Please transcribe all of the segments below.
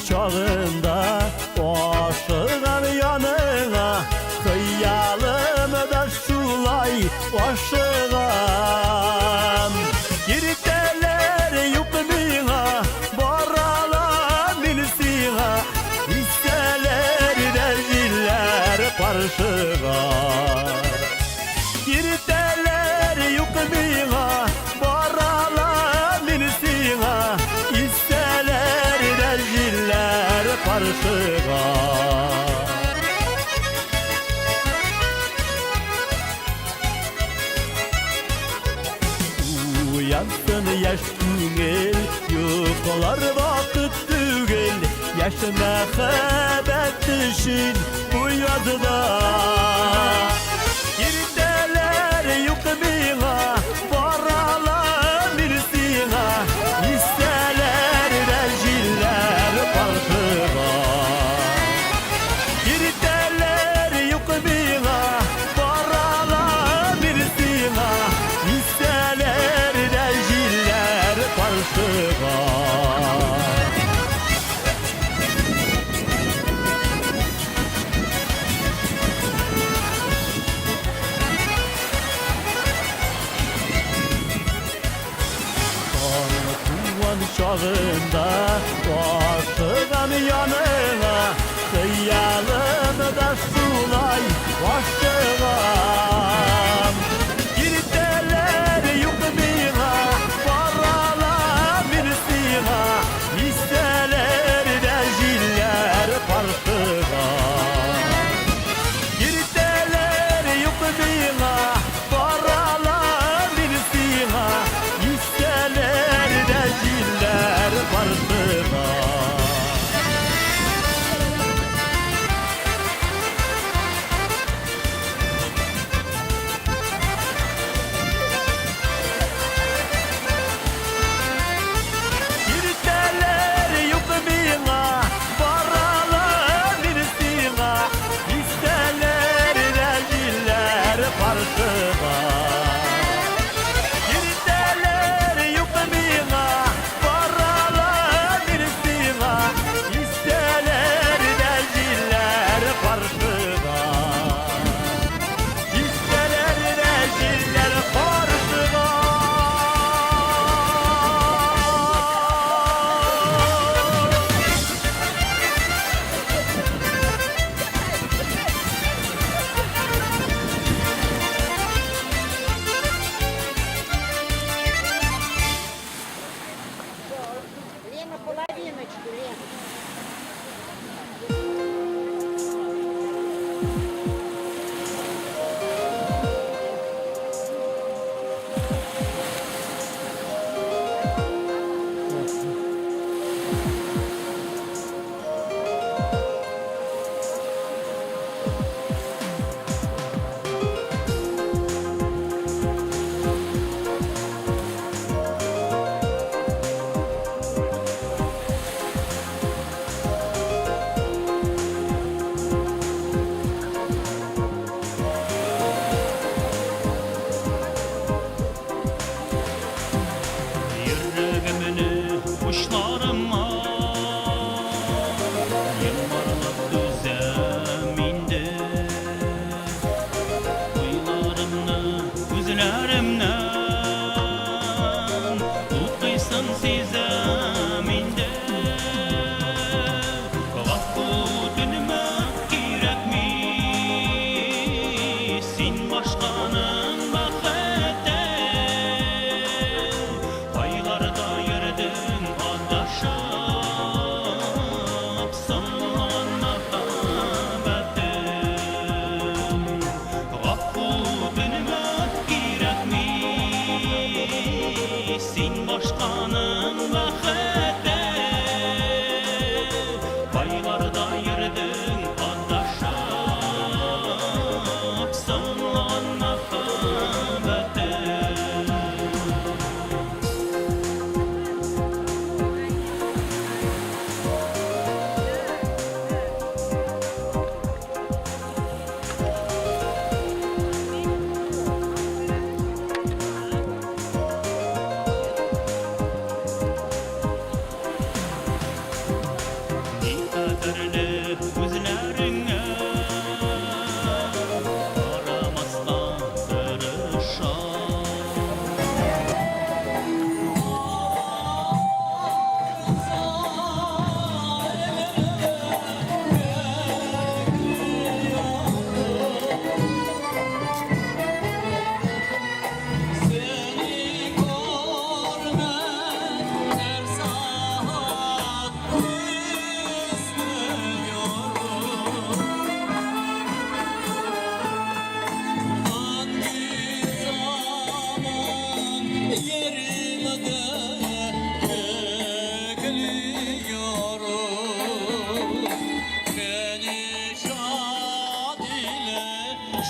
çağında aşığım yanına, hıyalımda şulay aşığım. Girteler yok bina, baralar minisina, isteler dergiler parşığa. Girteler yok bina, baralar minisina, isteler dergiler parşığa. Uyansın yaş tügel, yukolar vakit tügel, yaşına haber düşün bu yazıda. Girteler yok bina, baralar minisina, isteler dergiler parşığa. Girteler yok bina, baralar minisina, isteler dergiler parşığa. Çağında aşığım yanına, hıyalımda şulay aşığım. Girteler yok bina, baralar minisina, isteler dergiler parşığa. Girteler yok bina, baralar minisina, isteler dergiler parşığa. Girteler yok bina, baralar minisina, isteler dergiler parşığa. Girteler yok bina, baralar minisina, isteler dergiler parşığa. İsteler dergiler parşığa. Лена, половиночку, Лена.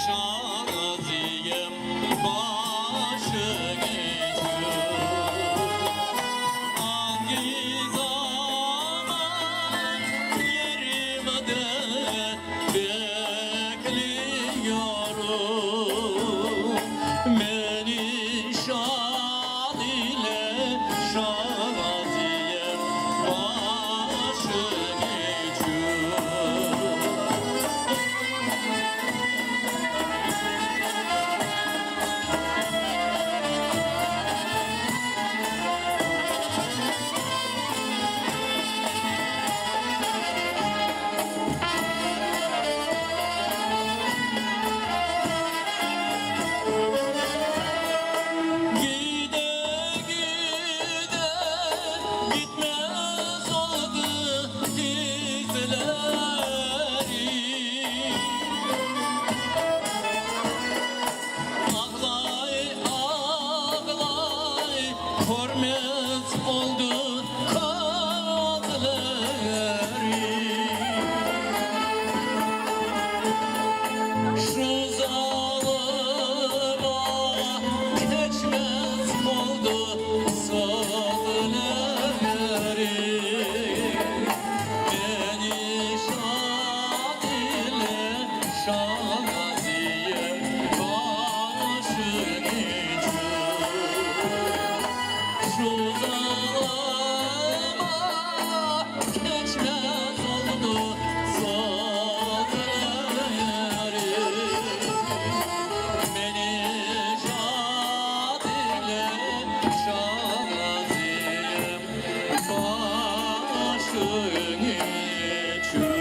şaziyem başın için. Hangi zaman yerimde bekliyorum, beni şad ile şaziyem başın için. Gide gide bitmez oldu dizlerim. Ağlay ağlay hürmet oldu kalplerim. Şu zalıma geçmez oldu sözlerim. Beni şad ile şaziyem başın için. Şu zalıma geçmez oldu sözlerim. Beni şad ile şaziyem başın için.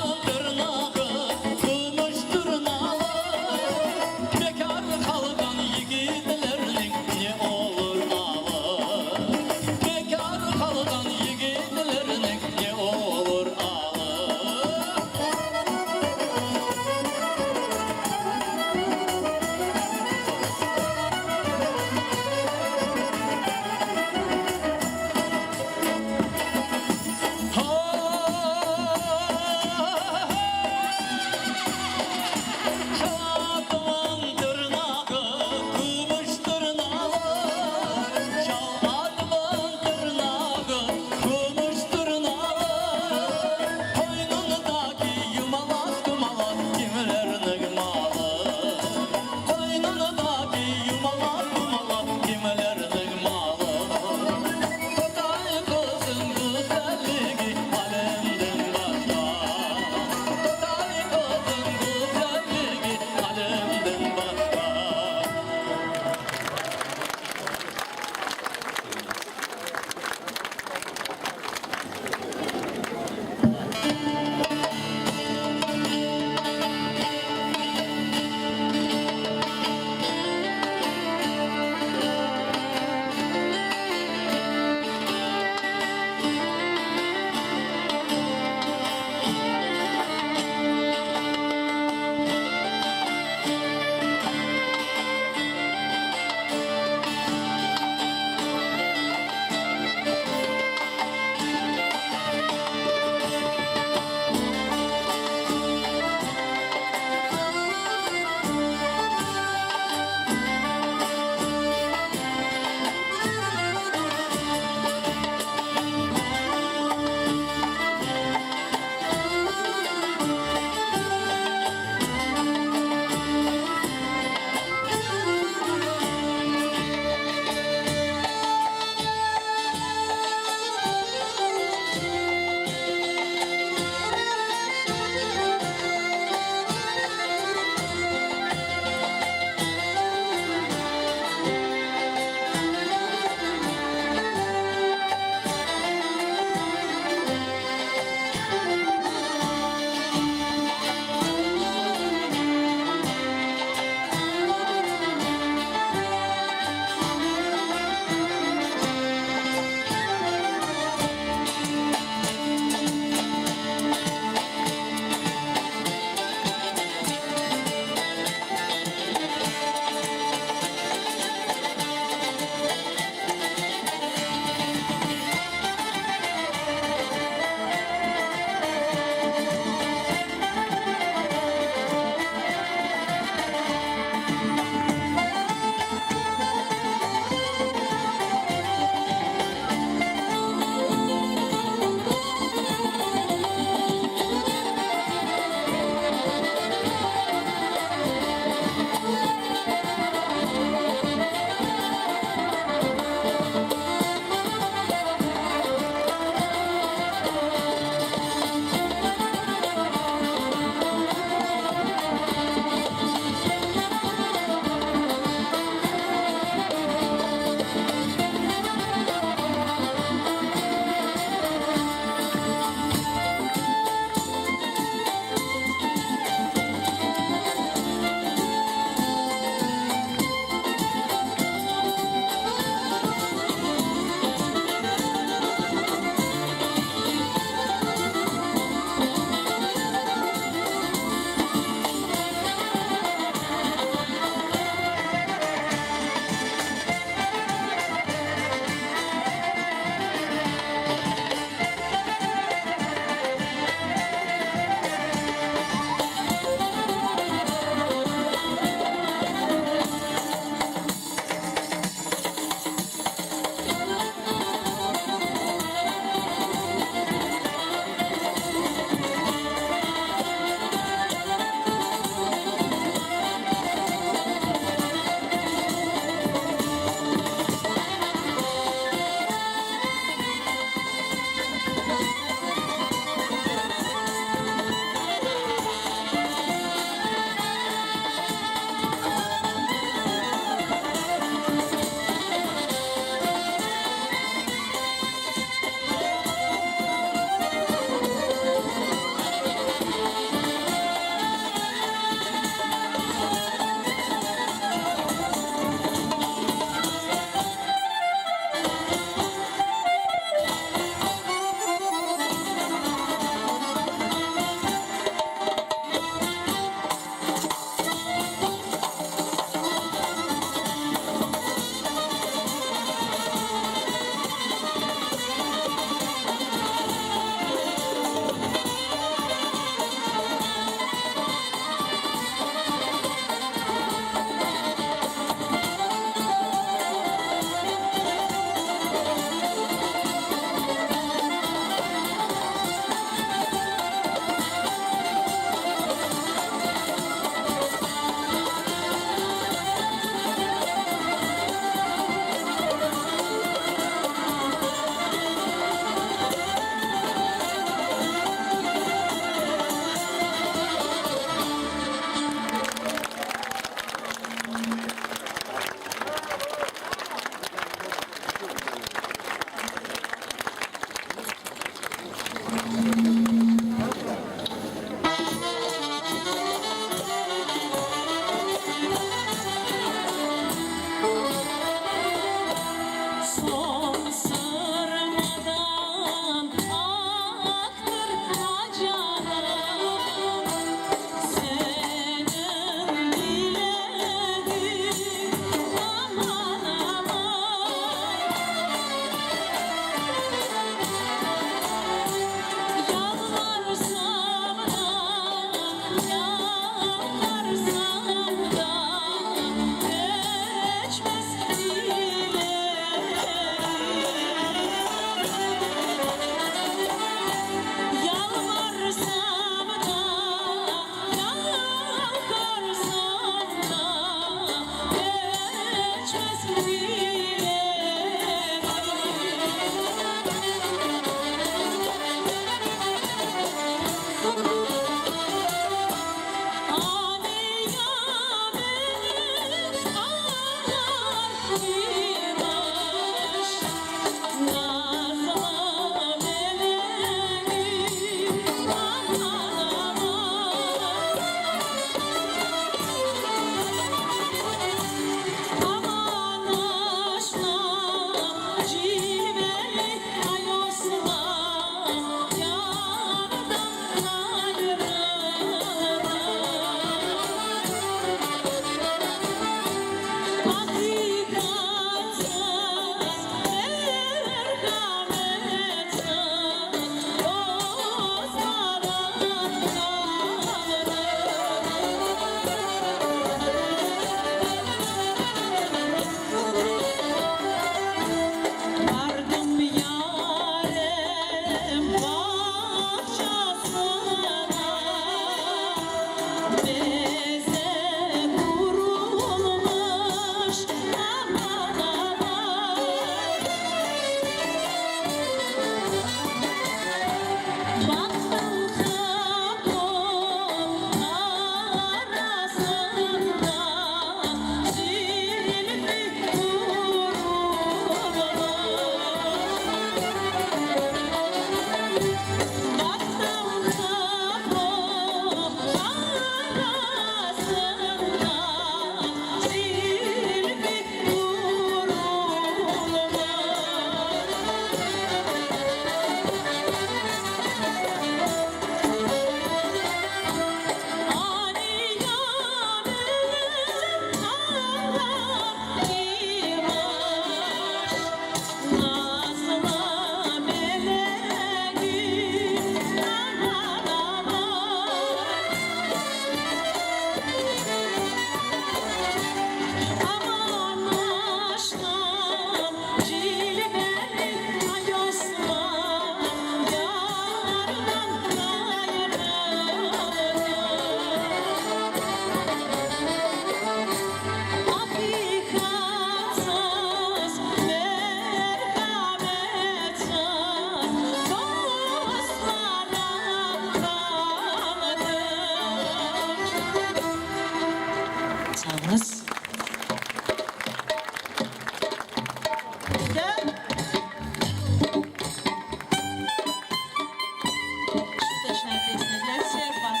любимая песня для всех вас.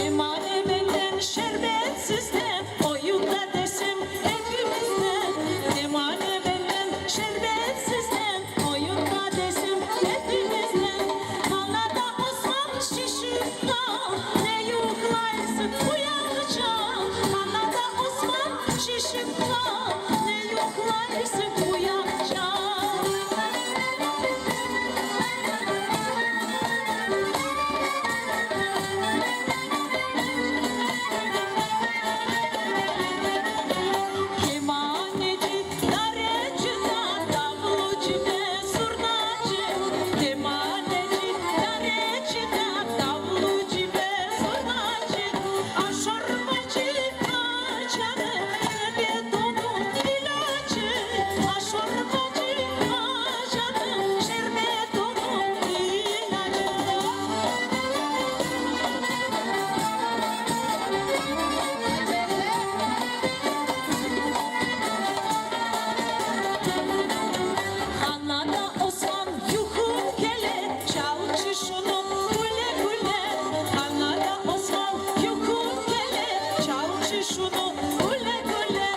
Emane benden şerbetsizden oyunda desem hepimizden. Emane benden şerbetsizden oyunda desem hepimizden. Kanada Osman şişirden ne yuklarsın uyanacağım. Kanada Osman şişirden ne yuklarsın uyanacağım. Kemaneci, dareci, davulcu ve zurnacı. Kemaneci, dareci, davulcu ve zurnacı. Aşorbacı, acanı, şerbetonun ilacı. Aşorbacı, acanı, şerbetonun ilacı. Kanada Osman yuhum gele çalçı şunu güle güle. Kanada Osman yuhum gele çalçı şunu güle güle.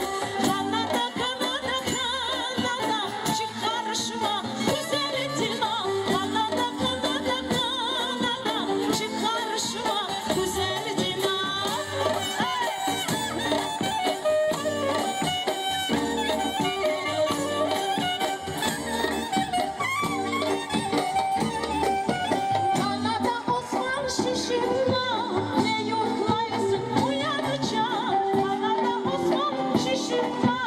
Kanada Kanada Kanada çık karşıma güzel dilma. Kanada Kanada Kanada çık karşıma güzel dilma. Kanada Osman şişirma ne yoklarsın uyanacağım. Kanada Osman şişirma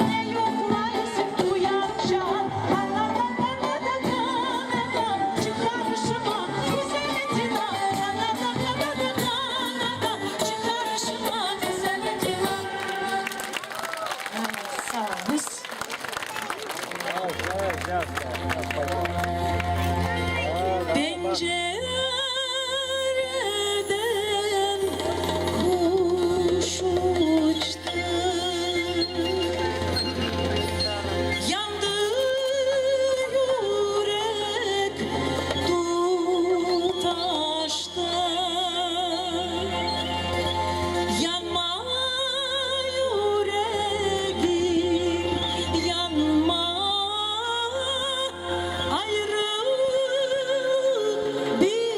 ne yoklarsın uyanacağım. Kanada Kanada Kanada çık karşıma güzel dila. Kanada Kanada Kanada çık karşıma güzel dila. Sağ olun. Pencereden kuş uçtu, yandı yürek tutaşta. Yanma yüreğim, yanma ayrı bir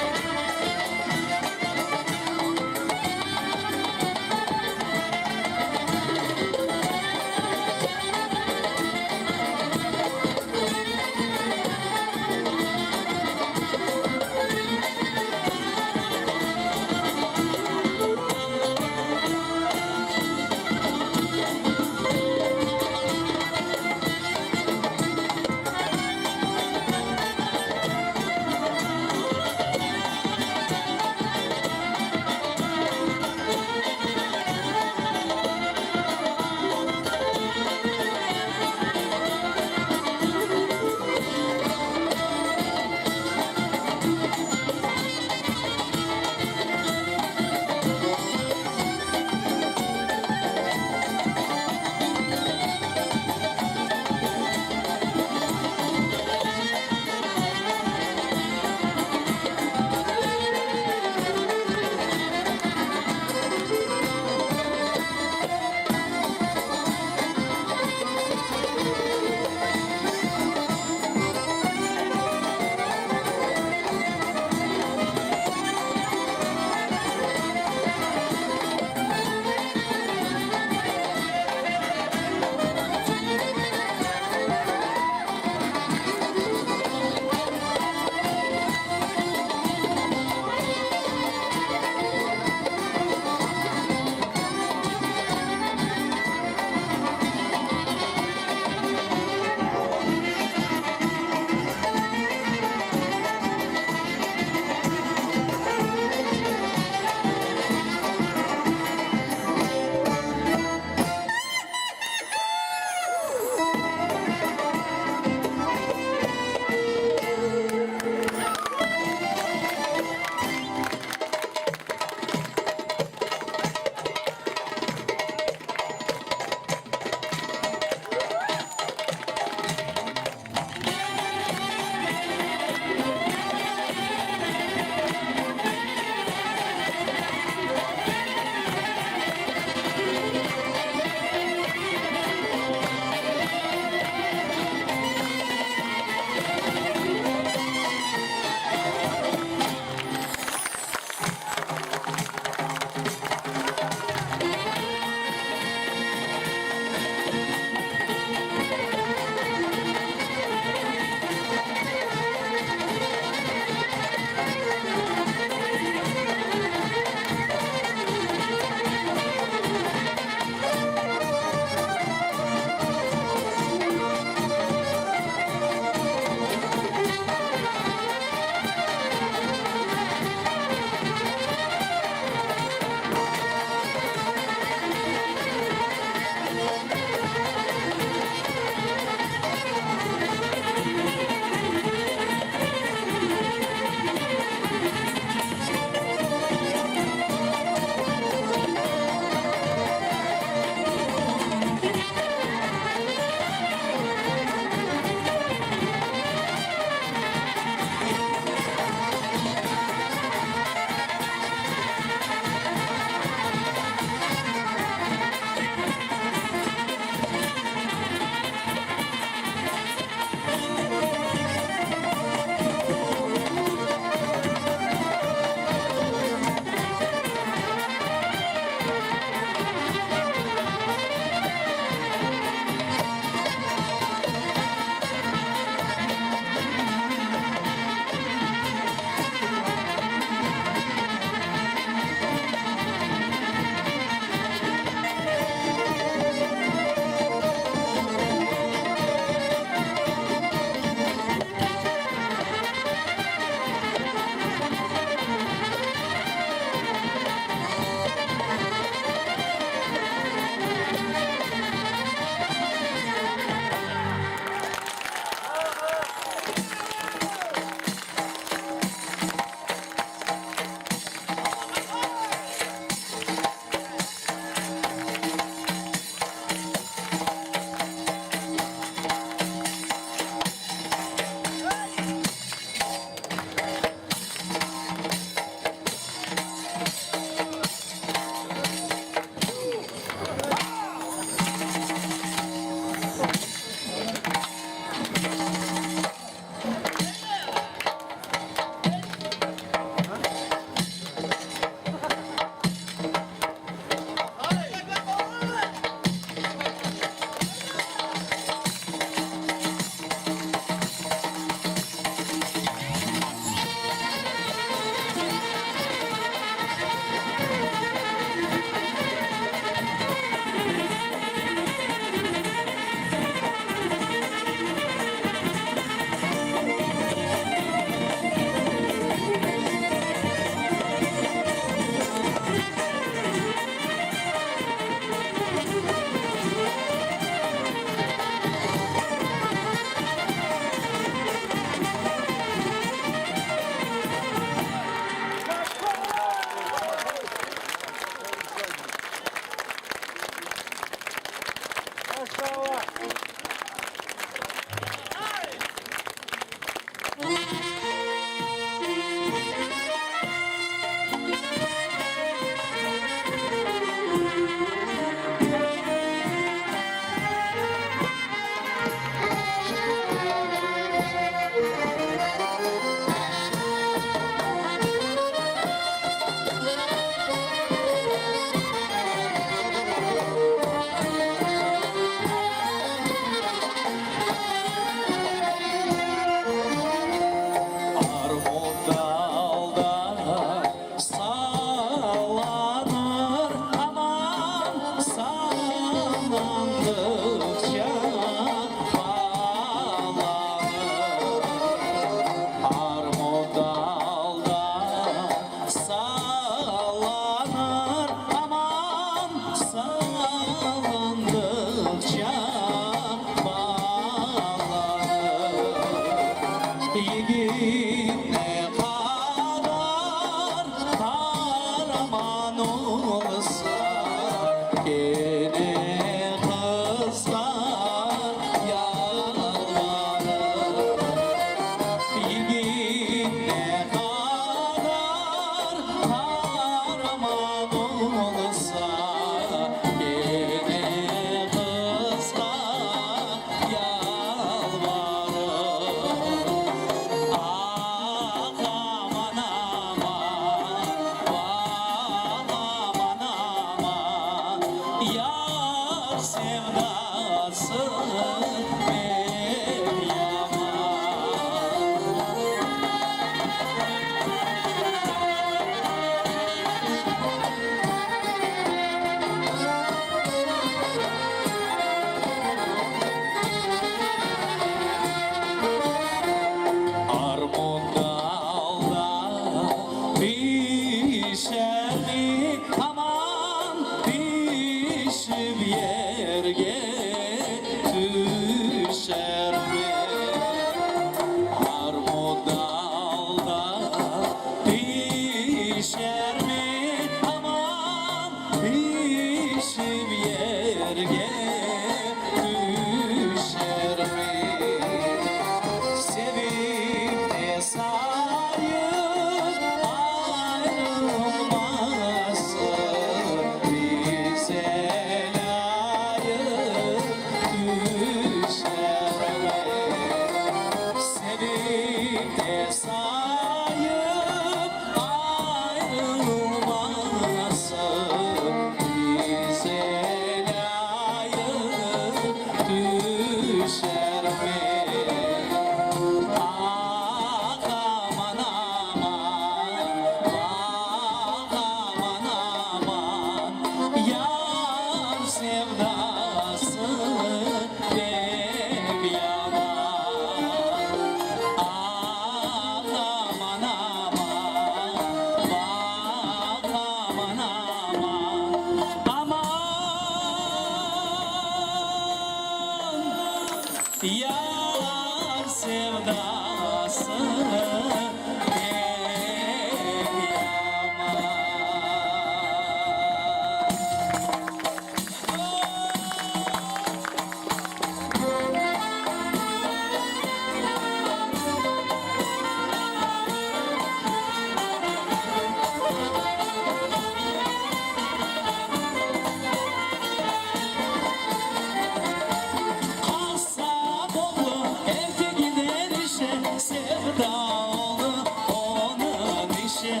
işe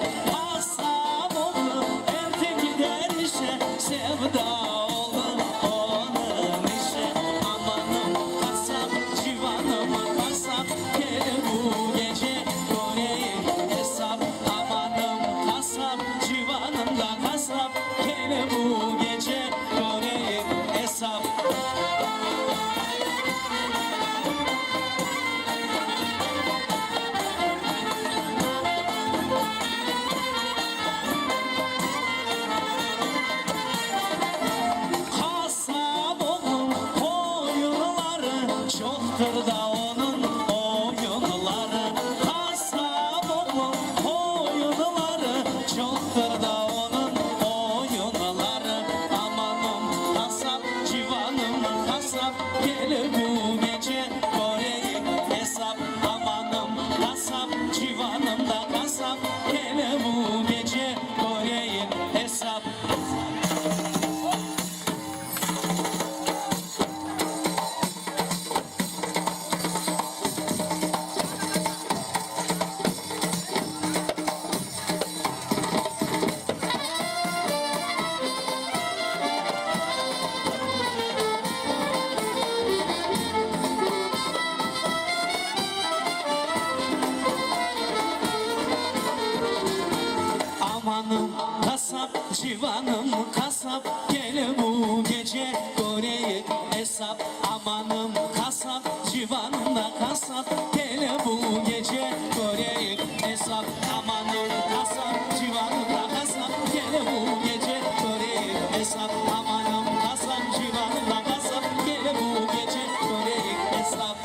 Aslan oğlu erkek gider işe Sevda oğlu onun işe Amanım kasap civanım kasap Gel bu gece göreyim hesap Amanım kasap civanım da kasap Gel bu gece göreyim hesap Kasap oğlum oyunları çoktur da onun oyunları Kasap oğlum oyunları çoktur da onun oyunları Amanım kasap civanım kasap gel bu gece göreyim hesap Amanım kasap civanım da kasap gel bu gece göreyim hesap Amanım kasap civanım kasap Gel bu gece göreyim hesap Amanım kasap civanım da kasap Gel bu gece göreyim hesap Amanım kasap civanım da kasap Gel bu gece göreyim hesap Amanım kasap civanım da kasap Gel bu gece göreyim hesap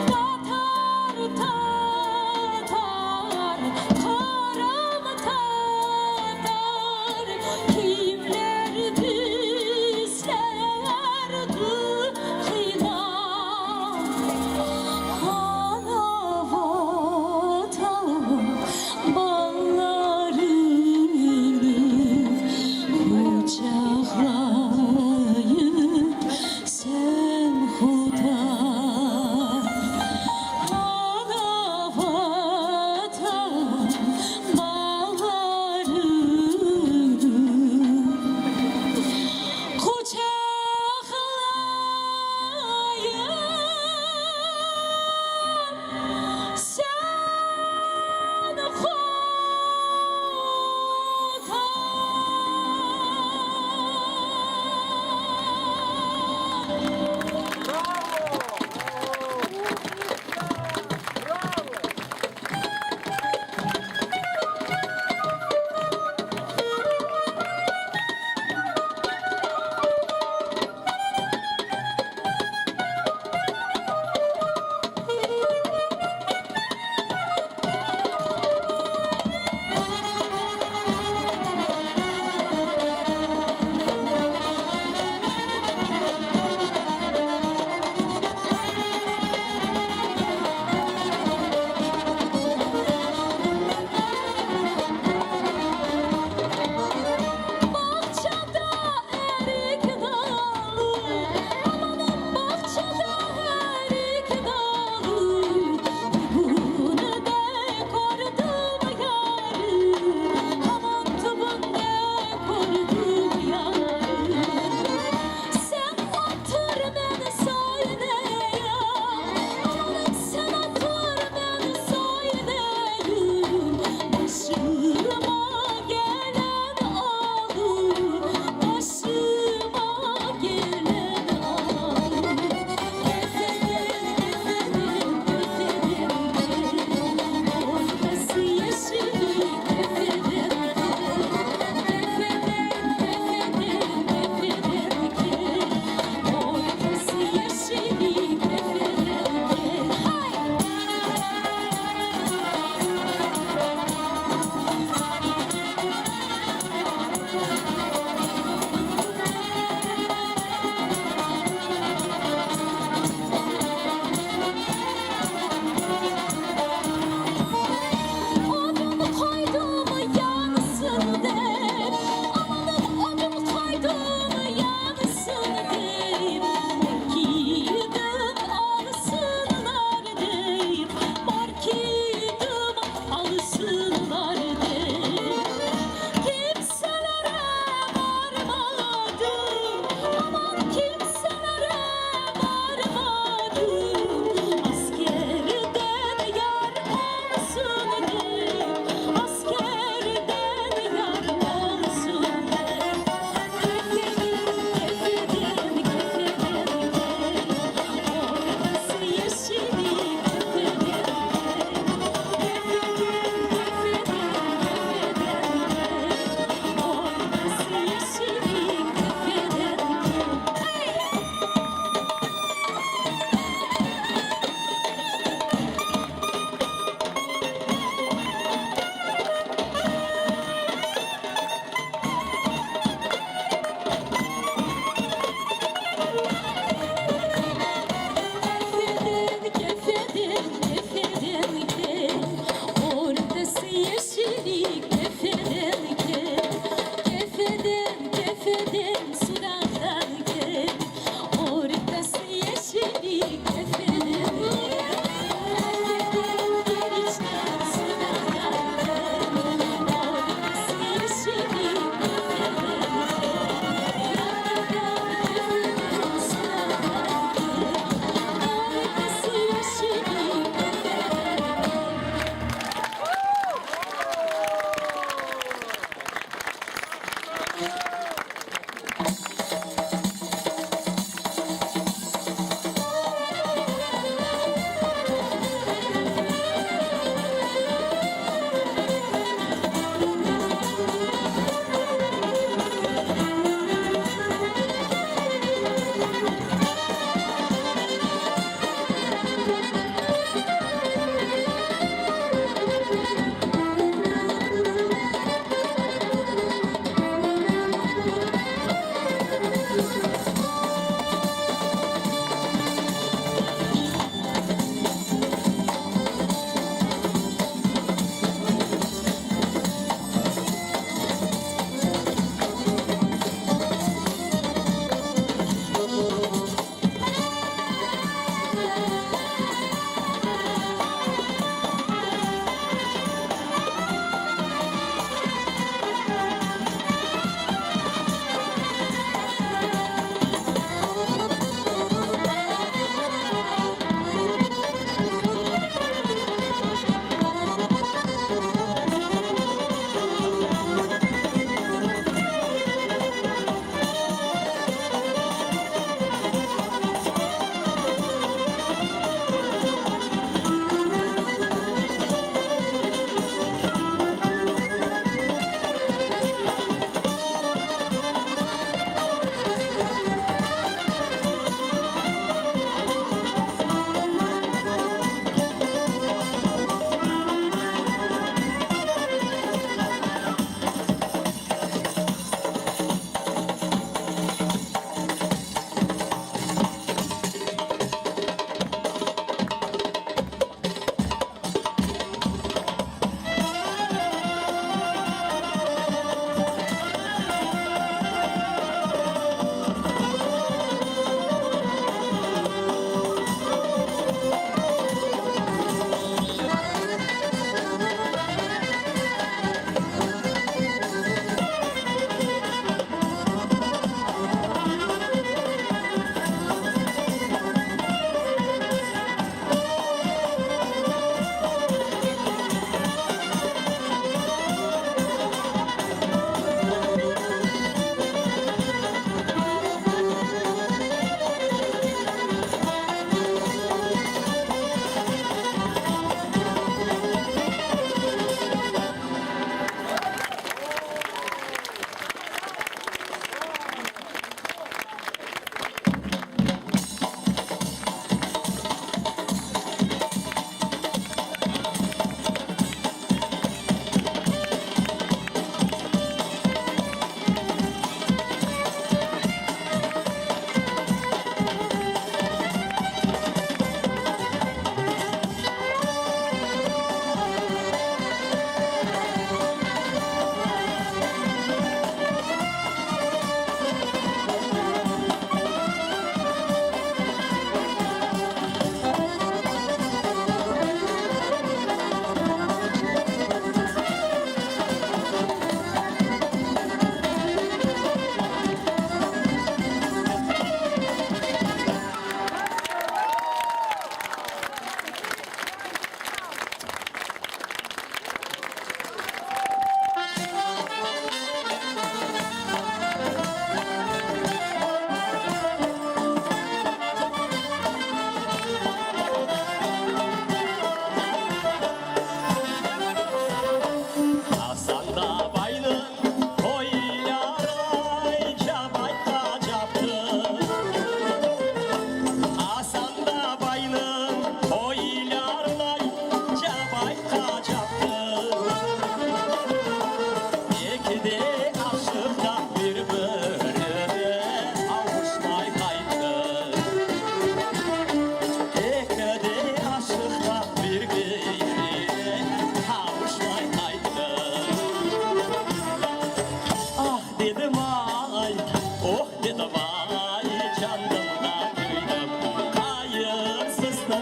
Tatar tatar karam tatar kimler bizlerdi fidan ana vatan ballarını kucaklayıp sen huda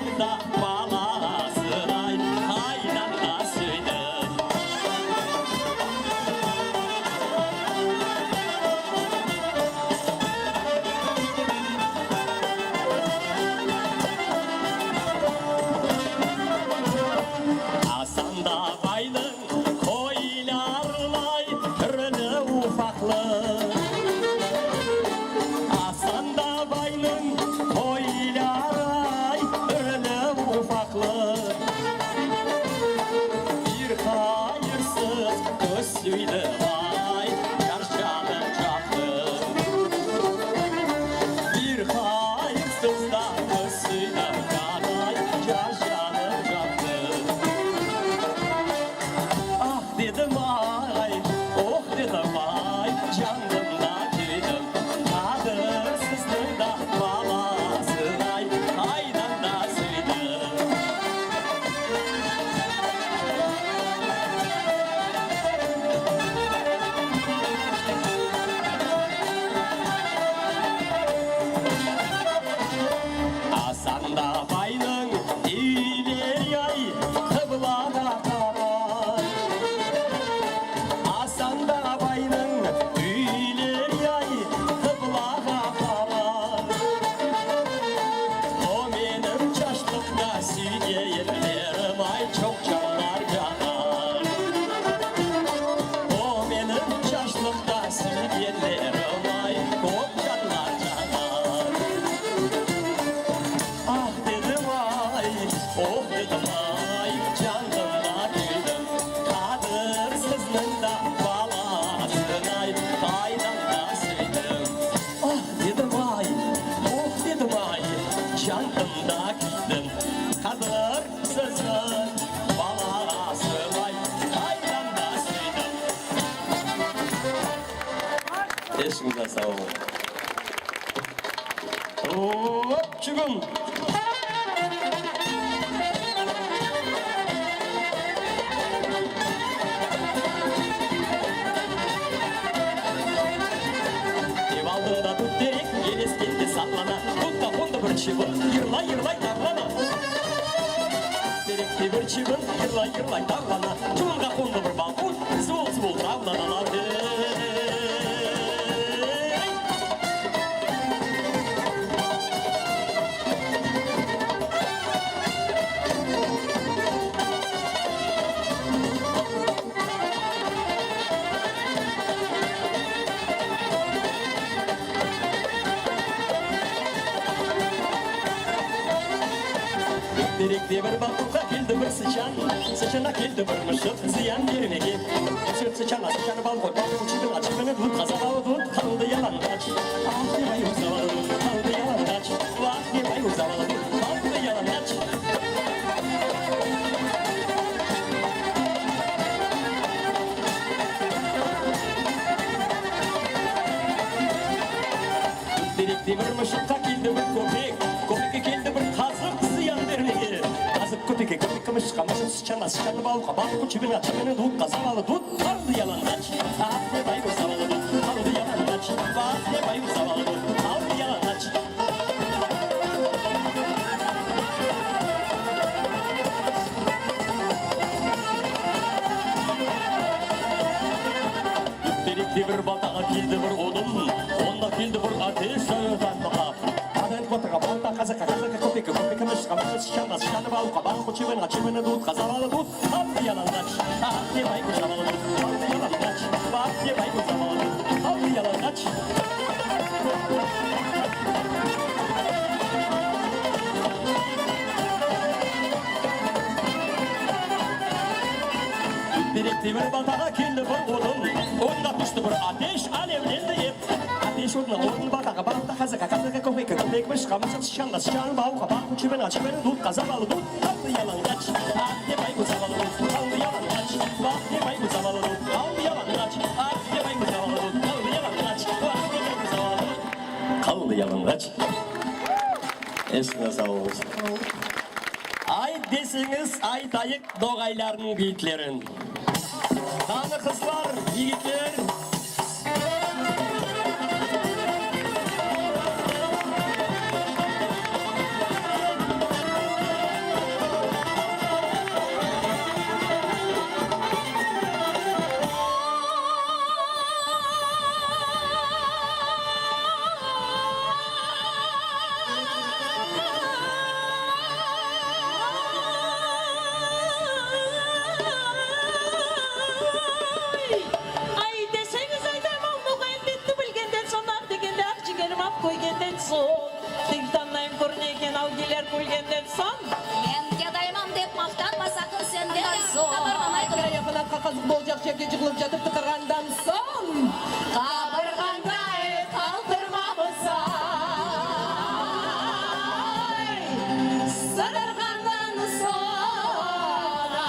Sızının da balası ay Haydan da süydüm Hasan da baylın koylarlay Kırılı ufaklı Hasan da baylın koylarlay Kırılı ufaklı Bir hayırsız kız süydü vay Çarşanı çaktı Bir hayırsız da kız süydü vay Çarşanı çaktı Ah dedim ay, oh dedim ay Canımda tüydüm Kadırsızlığı da balası ay Haydan da süydüm Hasan da baylın ileri ay Kıblada karar Hasan da baylın ileri ay Kıblada karar O benim çaşlıkta sügeylerim ay Çok canlar canar O benim çaşlıkta sügeylerim ay Çok canlar canar Ah dedim ay, oh dedim ay Canımda tüydüm Kadırsızlığın da balasın ay Haydan da süydüm Ah dedim ay, oh dedim ay Canımda tüydüm Kadırsızlığın balasın ay Haydan da süydüm Eşinize sağ olun Hop çıkın Evaldığında tut derek, yenes gitti sallana Tut da kondu bir çıvın, yırlay yırlay davlana Derekte bir çıvın, yırlay yırlay davlana Çuğunga kondu bir balkon, sıvıl sıvıl davlana Derekte bir balkonga geldi bir sıçan Sıçana geldi bir mışık ziyan yerine gel Sıçıp sıçana sıçanı balkon balkon çıktı açıkını tut kazanalı tut kaldı yalan kaç Ah demay uzavalı tut kaldı yalan kaç Vah demay uzavalı tut kaldı yalan kaç Derekte bir mışıkta geldi bir köpek Köpek geldi bir kazık ziyan vermeye Kazık köpeke köpek kamış kamışın sıçana sıçanı balka balkon çıkın açıkını tut kazanalı tut kaldı yalan kaç Ah demay uzavalı tut kaldı yalan kaç Vah demay uzavalı tut kaldı yalan kaç Derekte bir baltağa geldi bir odun Onda geldi bir ateş sağırdanlığa Aden kotağa balta kazaka kazaka köpeke köpeke kamış kamışın sıçana sıçanı balka balkon çıkın açıkını tut kazanalı tut kaldı yalan kaç Ah demay uzavalı tut kaldı yalan kaç Vah demay uzavalı tut kaldı yalan kaç Derekte bir baltağa geldi bir odun Onda düştü bir ateş alevlendi hep Ateş oduna odun baltağa balta kazaka kazaka köpeke köpeke kamış kamışın sıçana sıçanı balka balkon çıkın açıkını tut kazanalı tut kaldı yalan kaç Ah demay uzavalı tut kaldı yalan kaç Vah demay uzavalı tut kaldı yalan kaç Ah demay uzavalı tut kaldı yalan kaç Vah demay uzavalı tut kaldı yalan kaç Eşine sağ olun Ay desiniz ay dayık doğaylarının büyüklerin Tanı kızlar, yiğitler aytsan. Men kedaymam deb maqtanma sakın senden so'ng. Aygıra yapılan kakazık bolacak çeke jıkılıp jatıp tıkırandan son. Kabırganda kaldırmamıza. Sanırgandan sonra.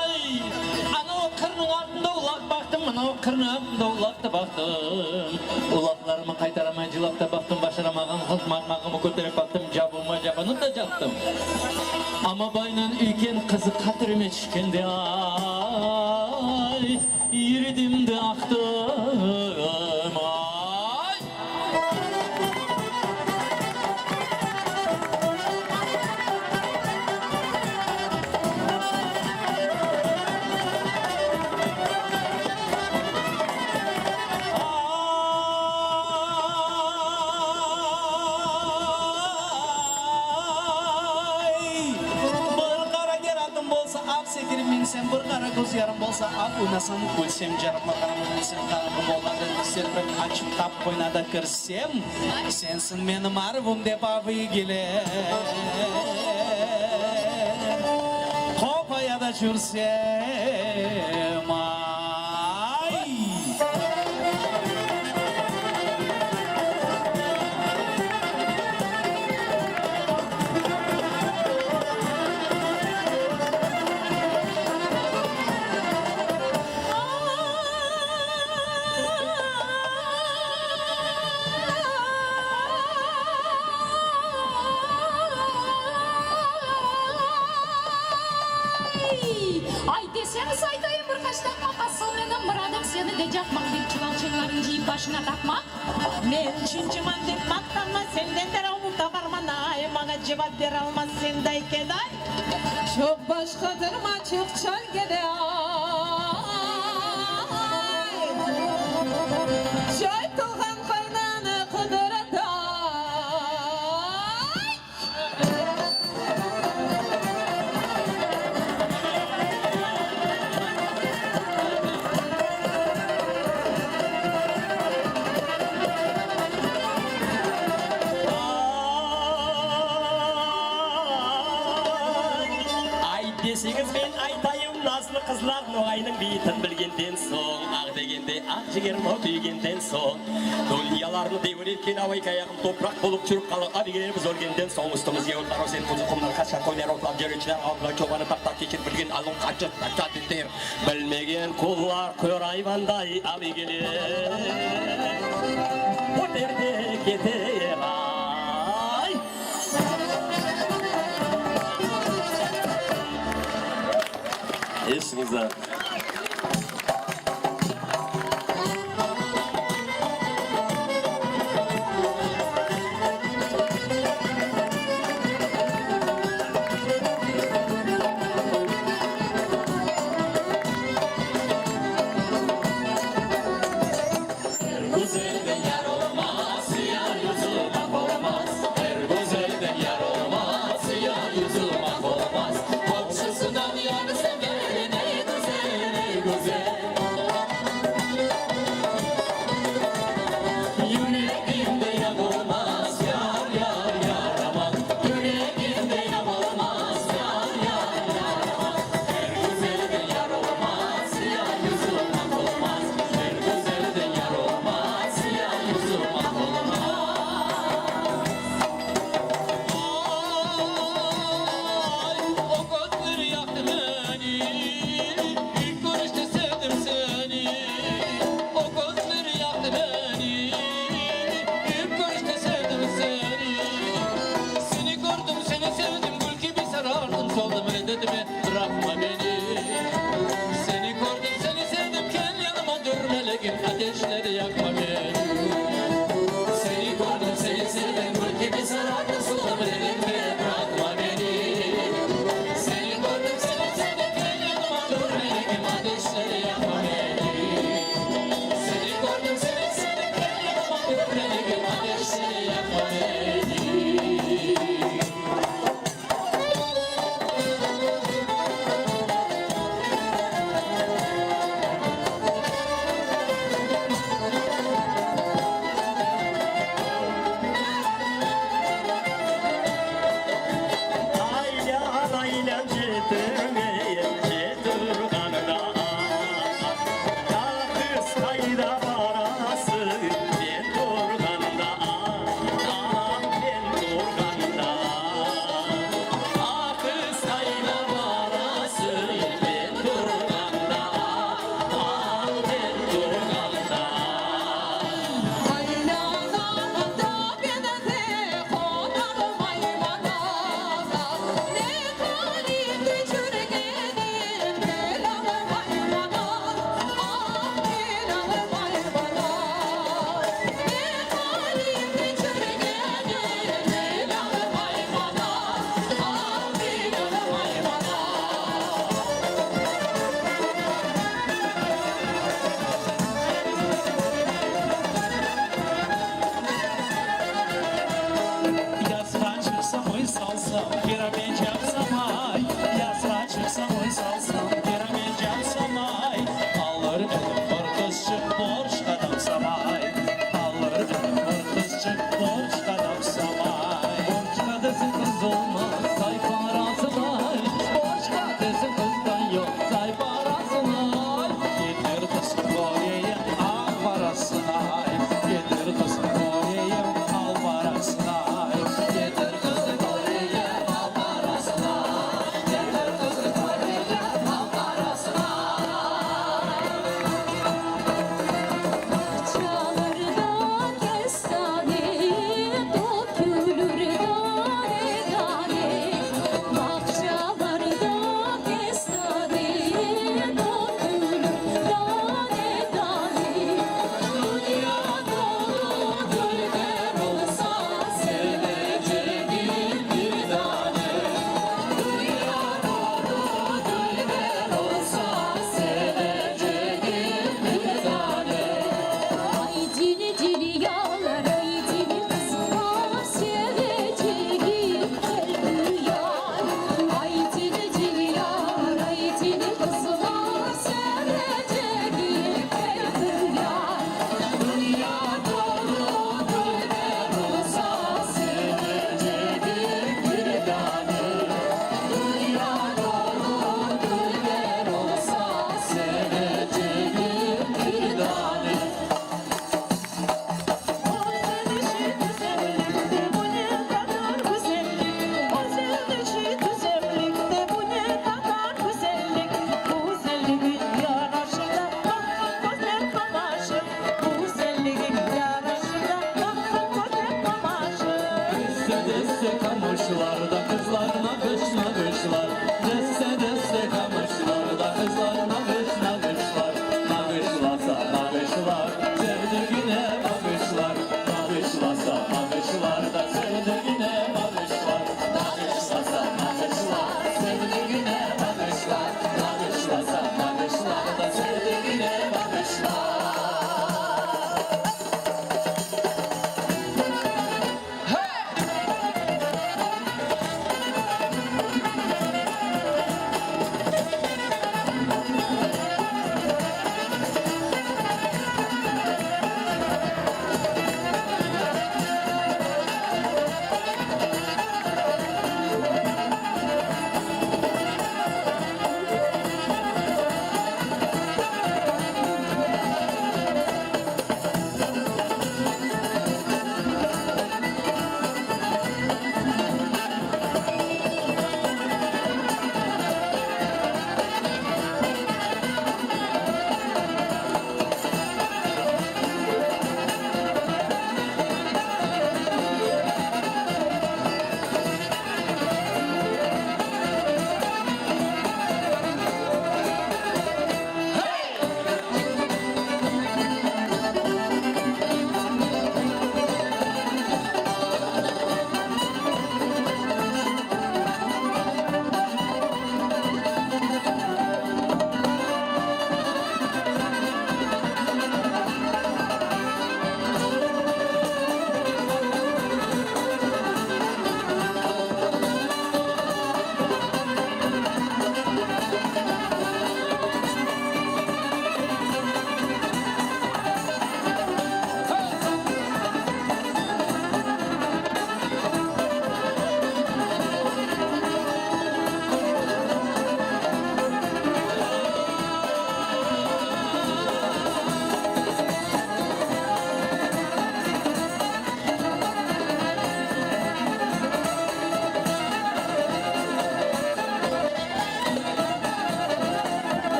Ay, ana o kırnın ardında ulak baktım, ana o kırnın ardında ulak da baktım. Ulaklarımı kaytaramay cılap da baktım, başaramağın hızmakmağımı köterip baktım, cabılma cabanıp da cattım. Ama baynan ülken kızı katırıma çıkende ay, yürüdüm de aktım ay. Bir kara geratım bolsa ak sekirim minsem, bir kara göz yarım bolsa ak oynasam, gülsem jarapma karamı bilsem, karamı bollarda serpip açıp tap oynada kirsem, sensin benim arvum dep abi gele. Kopaya da sürsem ay. Ay deseniz aytayım bir kaçtakma asıl benim muradım seni de yapmak deyip çılalçınların jiyip başına takmak. Men üçüncüman dep maqtanma, senden de umurda barman ay, bana cevap ver almaz senday keday. Çok başkadırma çık çal gede ay. Çay tılgan kaynağını kıdırıda ay. Ay deseniz ben aytayım nazlı kızlar Noğay'ның beytin bilgenden soң Ақ дегенде ақ жігерім о түйгенден соң Дөньяларны devretken авай каяғым топырақ болып жүріп қалып Абегелеріміз өлгенден соң Үстімізге өтар сен көзі құмнар қашқа қойнар отлап Жеречілер алдыға чоғаны тақтақ кешір білген алың қачыр тачат етер Білмеген құлар қөр айвандай Абегелер Өтерде кетер ай Esinize. Güzelden yar olmaz, yar yüzüme olmaz. Her güzelden yar olmaz, yar yüzüme olmaz. Komşusundan yanı sever, ne güzel, ne güzel. Yüreğimde yar olmaz, yar yar yaramaz. Yüreğimde yar olmaz, yar yar yaramaz. Her güzelden yar olmaz, yar yüzüme olmaz. Her güzelden yar olmaz, yar yüzüme olmaz. O gözleri yaktı beni, ilk görüşte sevdim seni. O gözleri yaktı beni, ilk görüşte sevdim seni. Seni gördüm, seni sevdim, gül gibi sarardım, soldum reddetme, bırakma beni. Seni gördüm, seni sevdim, gel yanıma dur meleğim, ateşleri yakma beni. Seni gördüm, seni sevdim, gül gibi sarardım, soldum reddetme, bırakma beni. Seni gördüm, seni sevdim, gel yanıma dur meleğim, ateşleri yakma beni. Seni gördüm, seni sevdim, gel yanıma dur meleğim, ateşleri yakma beni. çıksam oy salsam giremeyeceğim samay. Yazra çıksam oy salsam giremeyeceğim samay. Alır elim bir kızcık borç kadam samay. Alır elim bir kızcık borç kadam samay. Borç kadası kız olmaz say parası var. Borç kadası kızdan yok say parası var. Getir kız Kore'ye al parasına. Getir kız Kore'ye al parasına. Getir kız Kore'ye al parasına. Getir kız Kore'ye al parasına. Bahçalarda kestane dökülür tane tane. Bahçalarda kestane dökülür tane tane. Dünya dolu güller olsa seveceğim bir tane. Dünya dolu güller olsa seveceğim bir tane. Ay cini cini yağlar, ay cini kızlar, seveceğim kalbi yar. Ay cini cini yağlar, ay cini kızlar, seveceğim kalbi yar. Dünya dolu güller olsa seveceğim bir tane. Dünya dolu güller olsa seveceğim bir tane. Deste deste kamışlarda kızlar nakış nakışlar. Deste deste kamışlarda kızlar nakış nakışlar. Nakışlasa nakışlar, sevdiğine bakışlar. Nakışlasa nakışlar da sevdiğine bakışlar. Nakışlasa nakışlar, sevdiğine bakışlar. Nakışlasa nakışlar da sevdiğine bakışlar.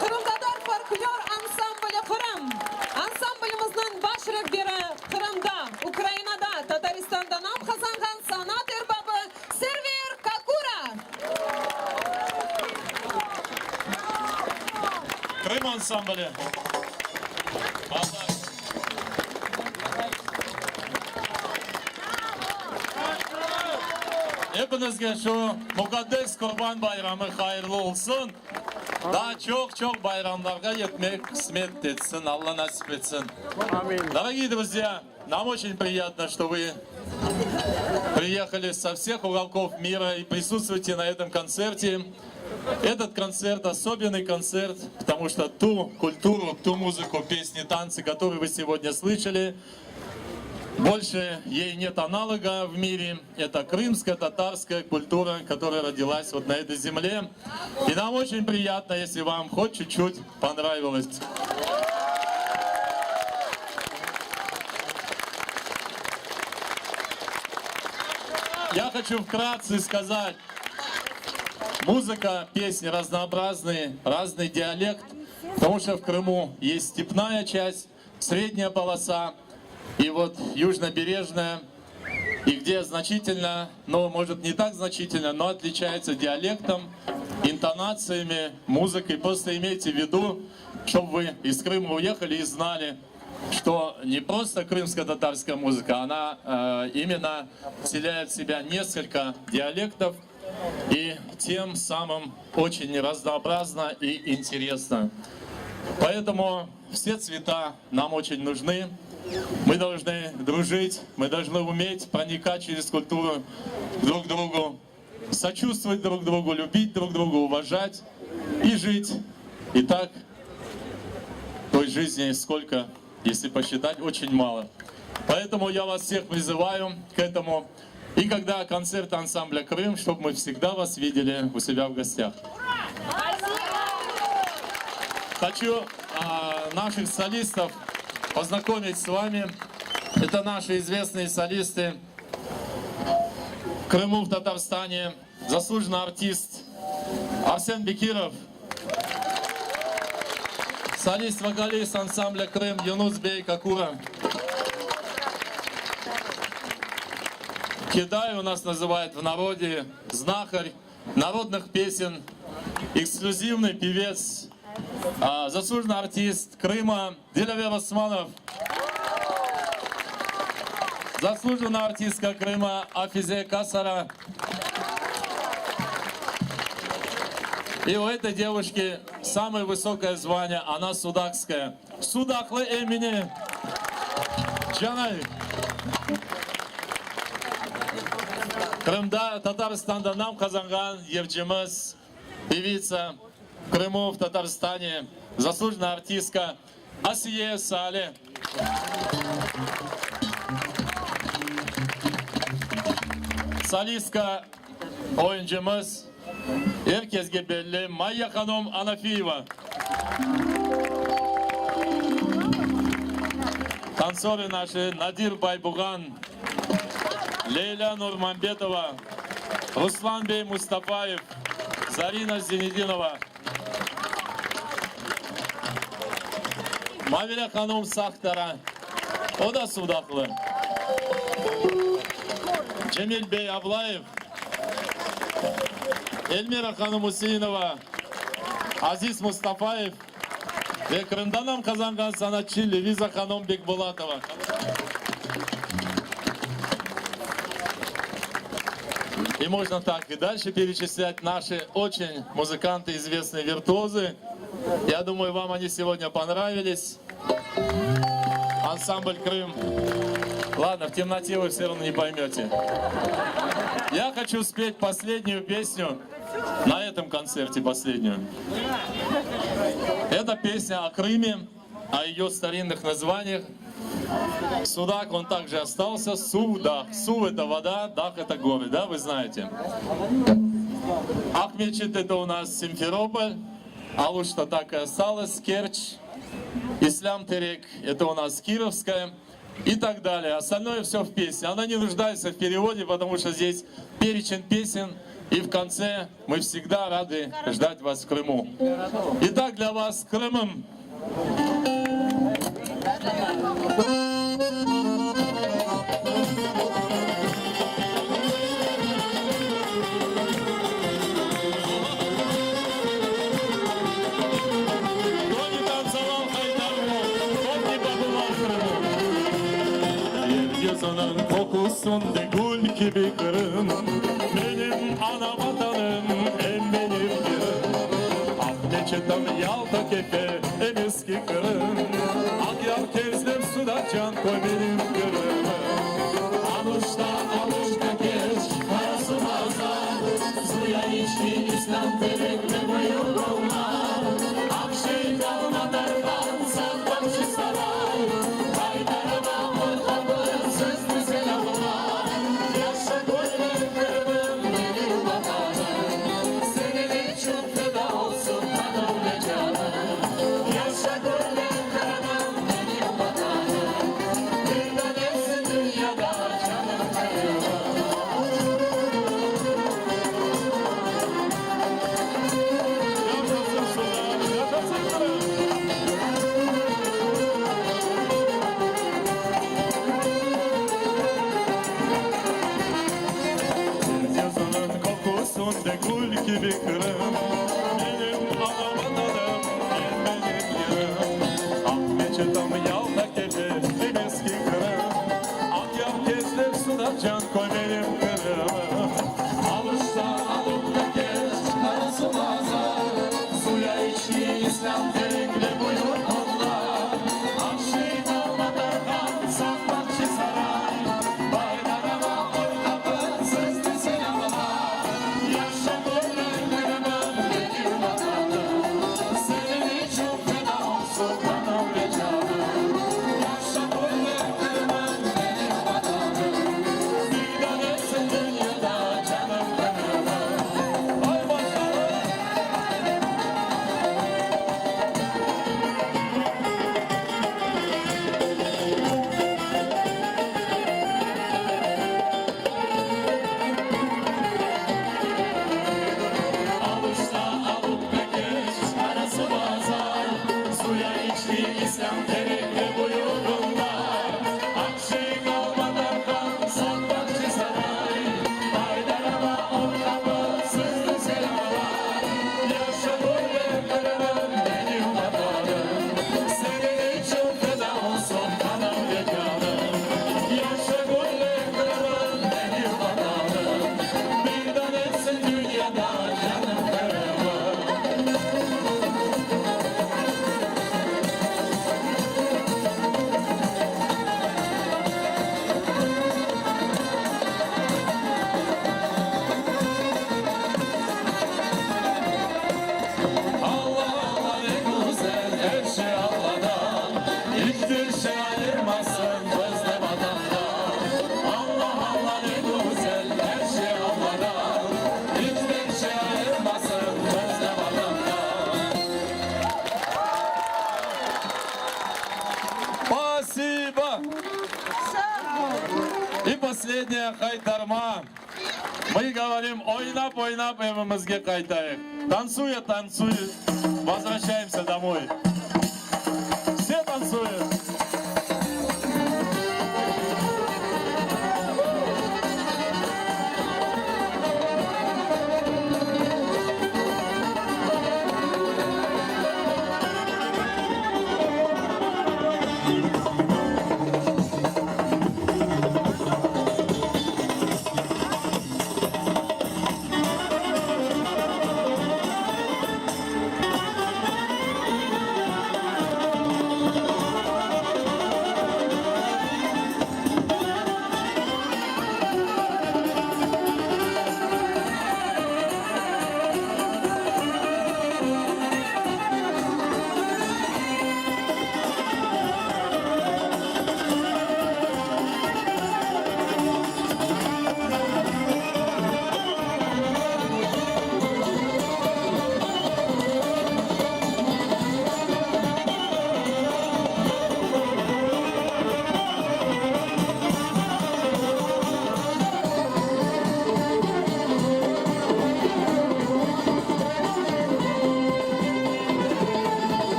Kırım'dadır folklor ansambli Kırım. Ansamblimizin baş rehberi Kırım'da, Ukrayna'da, Tataristan'da nam kazangan sanat erbabı Server Kakura. Kırım ansambli. Vallahi. Hepinizge şu mukaddes Kurban Bayramı hayırlı olsun. Daha çok bayрамlarga yetmek кысмет etsin, Allah насип etsin. Дорогие друзья, нам очень приятно, что вы приехали со всех уголков мира и присутствуете на этом концерте. Этот концерт особенный концерт, потому что ту культуру, ту музыку, песни, танцы, которые вы сегодня слышали, больше ей нет аналога в мире. Это крымская татарская культура, которая родилась вот на этой земле. И нам очень приятно, если вам хоть чуть-чуть понравилось. Я хочу вкратце сказать, музыка, песни разнообразные, разный диалект, потому что в Крыму есть степная часть, средняя полоса, и вот южнобережная, и где значительно, ну, может, не так значительно, но отличается диалектом, интонациями, музыкой. Просто имейте в виду, чтобы вы из Крыма уехали и знали, что не просто крымско-татарская музыка, она именно вселяет в себя несколько диалектов, и тем самым очень разнообразно и интересно. Поэтому все цвета нам очень нужны. Мы должны дружить, мы должны уметь проникать через культуру друг к другу, сочувствовать друг другу, любить друг друга, уважать и жить. И так той жизни сколько, если посчитать, очень мало. Поэтому я вас всех призываю к этому. И когда концерт ансамбля «Крым», чтобы мы всегда вас видели у себя в гостях. Хочу наших солистов познакомить с вами. Это наши известные солисты в Крыму, в Татарстане. Заслуженный артист Арсен Бекиров. Солист-вокалист ансамбля «Крым» Юнусбей Какура. Кидай у нас называют в народе знахарь народных песен, эксклюзивный певец, заслуженный артист Крыма Дилавер Османов, заслуженная артистка Крыма Афизе Касара. И у этой девушки самое высокое звание, она судакская. Судаклы Эмини Джанай. Крымда, Татарстанда нам казанган Евджимас, певица в Крыму, в Татарстане, заслуженная артистка Асие Сале. Солистка ойынчымыз Эркезге белли Майя ханом Анафиева. Танцоры наши Надир Байбуган, Лейля Нурмамбетова, Русланбей Мустафаев, Зарина Зенединова, Мавиля Ханум Сахтара, Ода Судахлы, Джемильбей Аблаев, Эльмира Ханум Усейнова, Азиз Мустафаев, ve Kırım'dan kazangan sanatçı Leviza Hanım Bekbulatova. И можно так и дальше перечислять наши очень музыканты, известные виртуозы. Я думаю, вам они сегодня понравились. Ансамбль «Крым». Ладно, в темноте вы все равно не поймете. Я хочу спеть последнюю песню на этом концерте, последнюю. Это песня о Крыме, о ее старинных названиях. Судак, он также остался. Судак. Су — это вода, Дах — это горы, да, вы знаете. Акмечет — это у нас Симферополь. Алушта так и осталась, Керчь. Ислам-Терек — это у нас Кировская. И так далее. Остальное все в песне. Она не нуждается в переводе, потому что здесь перечень песен. И в конце мы всегда рады ждать вас в Крыму. Итак, для вас Крымом. Yazanın kokusunda gül gibi Kırım. Benim ana vatanım, hem benim yerim. Meçetam yalta kefe en eski kırım Akyal kezler suda can koy benim kırım Alışta geç parası mazar Suya içki İslam terekle buyururlar Akşehir kalmadan kalsan başı saray Kaydarama ortamın sözlü selamı var Yaşa koyun kırmım benim vatanım Senin için feda olsun kanım ve canım Yaşa koyun kırmım benim vatanım Bir tanesi dünyada canım kırmım Yaşasın sular, yaşasın kırım Yazının kokusunda gül gibi kırım Benim anamın adım, benim yarım Ah meçetam yalda kefe, en eski kırım Akyam kezler suda can koy benim kırım Alışta alıp geç, karası mazar Suya içki İslam terekle buyur onlar Akşehir kalmadan kalsak bahçe saray Baydarama ortamın sözlü selamı var Yaşa koyun kırmım benim vatanım Senin için feda olsun kanım ve canım Yaşa koyun kırmım benim vatanım Bir tanesin dünyada canım kırmım Ay başkanım Alışta alıp geç arası bazar Suya içki İslam terekle buyururlar Akşehir kalmadan kalsak bahçe saray Baydarama ortamın sözlü selamı var Yaşa koyun kırmım benim vatanım Senin için feda olsun kanım ve canım Yaşa koyun kırmım benim vatanım Bir tanesin dünyada canım kırmım Allah Allah ne güzel her şey Allah'tan Hiçbir şey ayırmasın özlem adamdan Allah Allah ne güzel her şey Allah'tan Hiçbir şey ayırmasın özlem adamdan Спасибо! И последняя кайтарма. Мы говорим, ойнап-ойнап evimizге кайтайық. Танцуя, танцуя, возвращаемся домой. Все танцуют.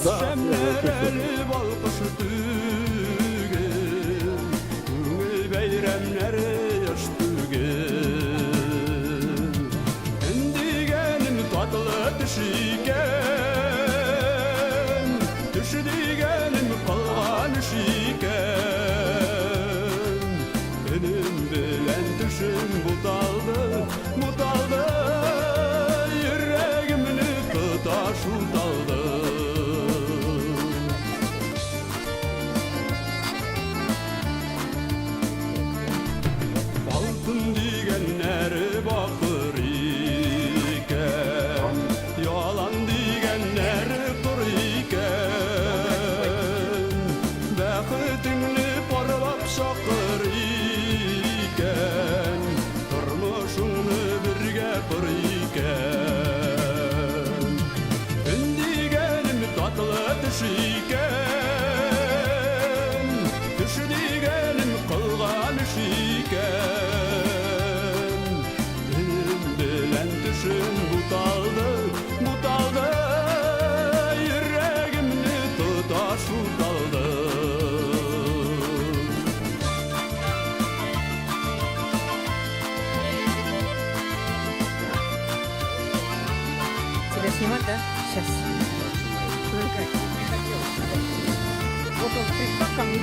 Şemlereli balkış tügen Ünü beyremleri yaş tügen Endigenim tatlı düşiken Düşdigenim kalgan şiken Benim bilen düşüm butaldı Yüreğimini tutar şu daldı Altın digenleri bakır iken Yalan digenleri dur iken Bəxtini parlap şakır iken Turmuşunu birge kur iken Ündigenim tatlı düş iken Düş digenim kılgan iş iken Benim bilen düşüm butaldı Yüreğimni tutar şu daldı Тебя снимать, да? Сейчас. Вот он, ты ко мне.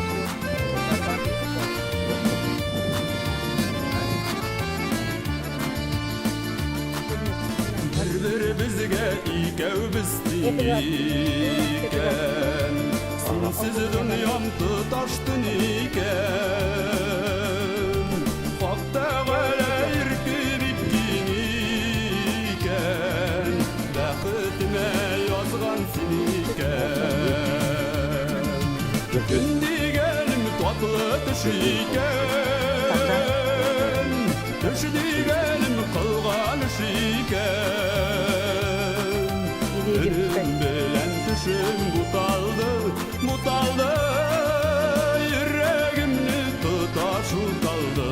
Bir bizge ikevbiz iken Sensiz dünyam tutaştın iken Hakta gale irkibip iken Bəxtime yazgan sen iken Gündigenim tatlı düş iken Düş digenim kılgan iş iken Benim bilen düşüm butaldı Yüreğimni tutar şu daldı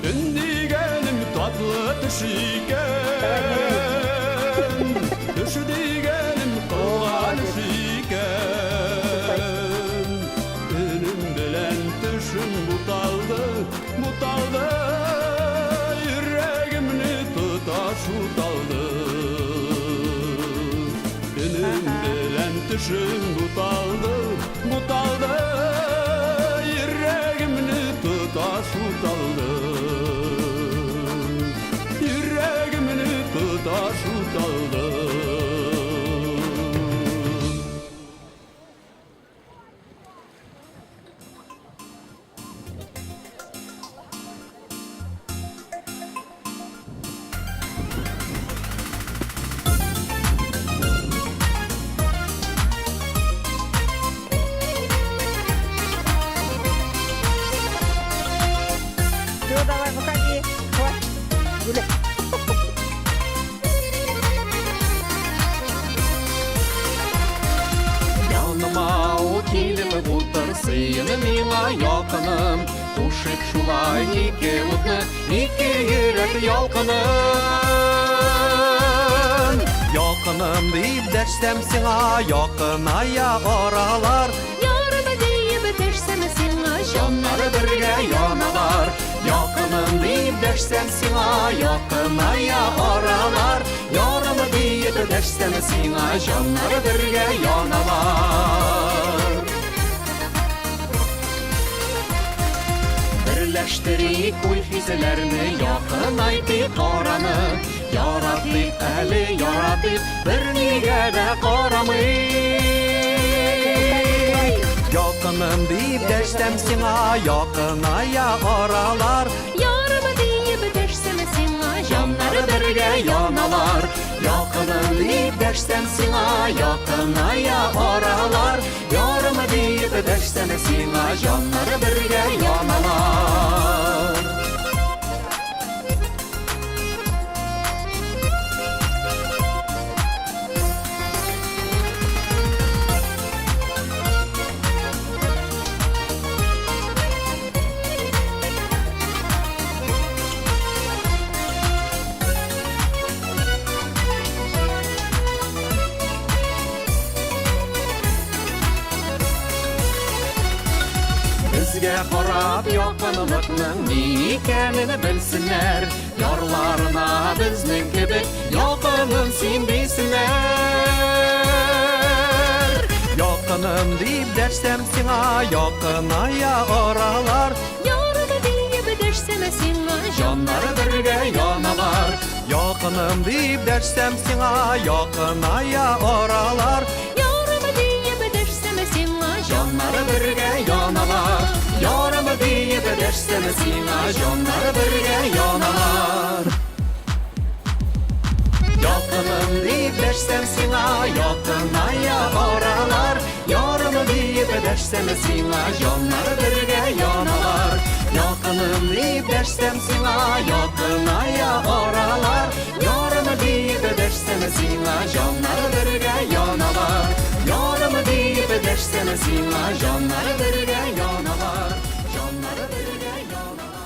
Gündigenim tatlı düş iken Düş digenim kılgan iş iken Benim bilen düşüm butaldı Yüreğimni tutar şu daldı Benim bilen düşüm butaldı Yüreğimni tutar şu daldı Yüreğimni tutar şu daldı Все, давай, выходи. Вот, гуляй. Yanıma o kelip otursun mina yakınım Uşak şulay iki utlu iki yürek yalkınım Yakınım deyip dersem sana yakınaya aralar Yarımı deyip dersem sana Canları birge yanalar Yakınım deyip dersem sana yakınaya aralar Yarımı deyip dersem sana canları birge yanalar Birleştirik uy hizelerini yakın aytıp qaranı Yarattık eli yarattık bir nige de qaramayı Yakınım deyip dersem sana yakınaya aralar Yarımı deyip dersem sana Canları birge yanalar Yakınım deyip dersem sana yakınaya aralar Yarımı deyip dersem sana canları birge yanalar yaşap Yoqınlıqның ne ekenini bilsinler Yarlarına bizning gibi Yoqının sen bilsinler Yoqınım deyip dersem sana Yoqınaya oralar Yarımı deyip derseme singa Canları birge yanalar Yoqınım deyip dersem sana Yoqınaya oralar Yarımı deyip derseme singa Canları birge yanalar Yarımı deyip dersem sana Canları birge yanalar Yoqınım deyip dersem sana Yoqınaya oralar Yarımı deyip dersem sana Canları birge yanalar Yoqınım deyip dersem sana Yoqınaya oralar Yarımı deyip dersem sana Canları birge yanalar Yarımı deyip dersem sana Canları birge yanalar Canları birge yanalar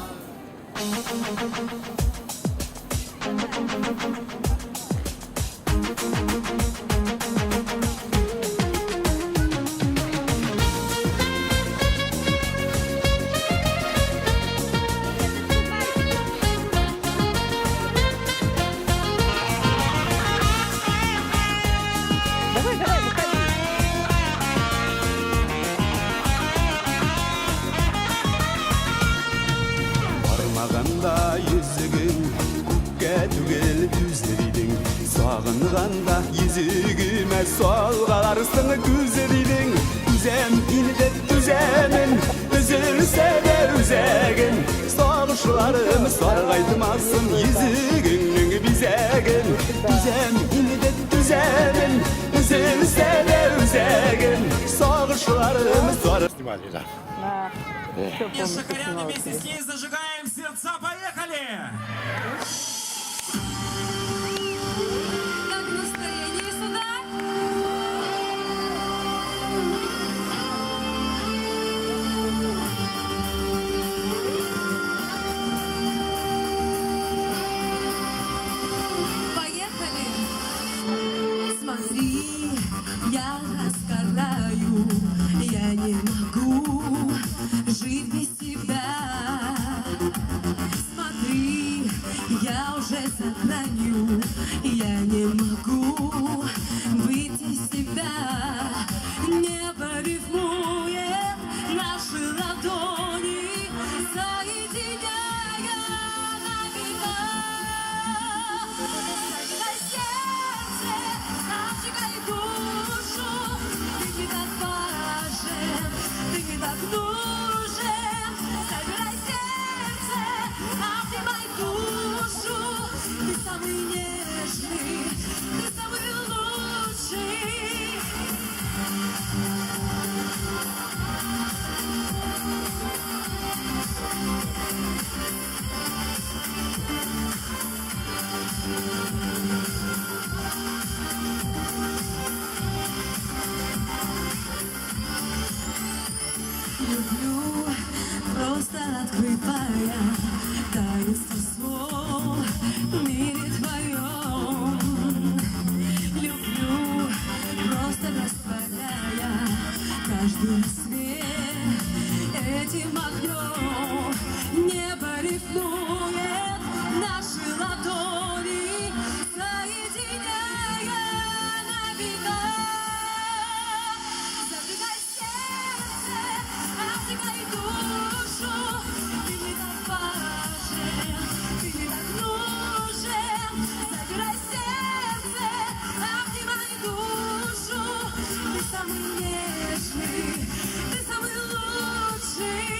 Давай, давай, выходи. Бармағанда yüzігің көкке түгел түзлейдің Сағынғанда езігіме сол қаларсың күзлейдің Үзем иніде түземін үзілсе де үзегін Сағышыларым сарғайтмасын езігіңнің бизегін Үзем иніде түземін үзілсе де үзегін Сағышыларым сарғайтмасын На. Всё полностью снимала. Вместе с ней зажигаем сердца, поехали! Как настроение сюда? Поехали! Смотри, я раскараю, я не могу жить без тебя. Смотри, я уже за гранью, я не могу выйти из себя. Небо рифмует наши ладони, соединяя навека. Согрей сердце, обжигай душу, ты не так важен, ты не так нужен. Собирай сердце, обнимай душу, ты самый нежный, ты самый лучший. Люблю, просто открывая таинство слов в мире твоем. Люблю, просто растворяя каждый рассвет этим огнем. Небо рифмует наши ладони, соединяя навека. Зажигай сердце, обжигай душу, ты не так важен, ты не так нужен. Забирай сердце, обнимай душу, ты самый нежный, ты самый лучший.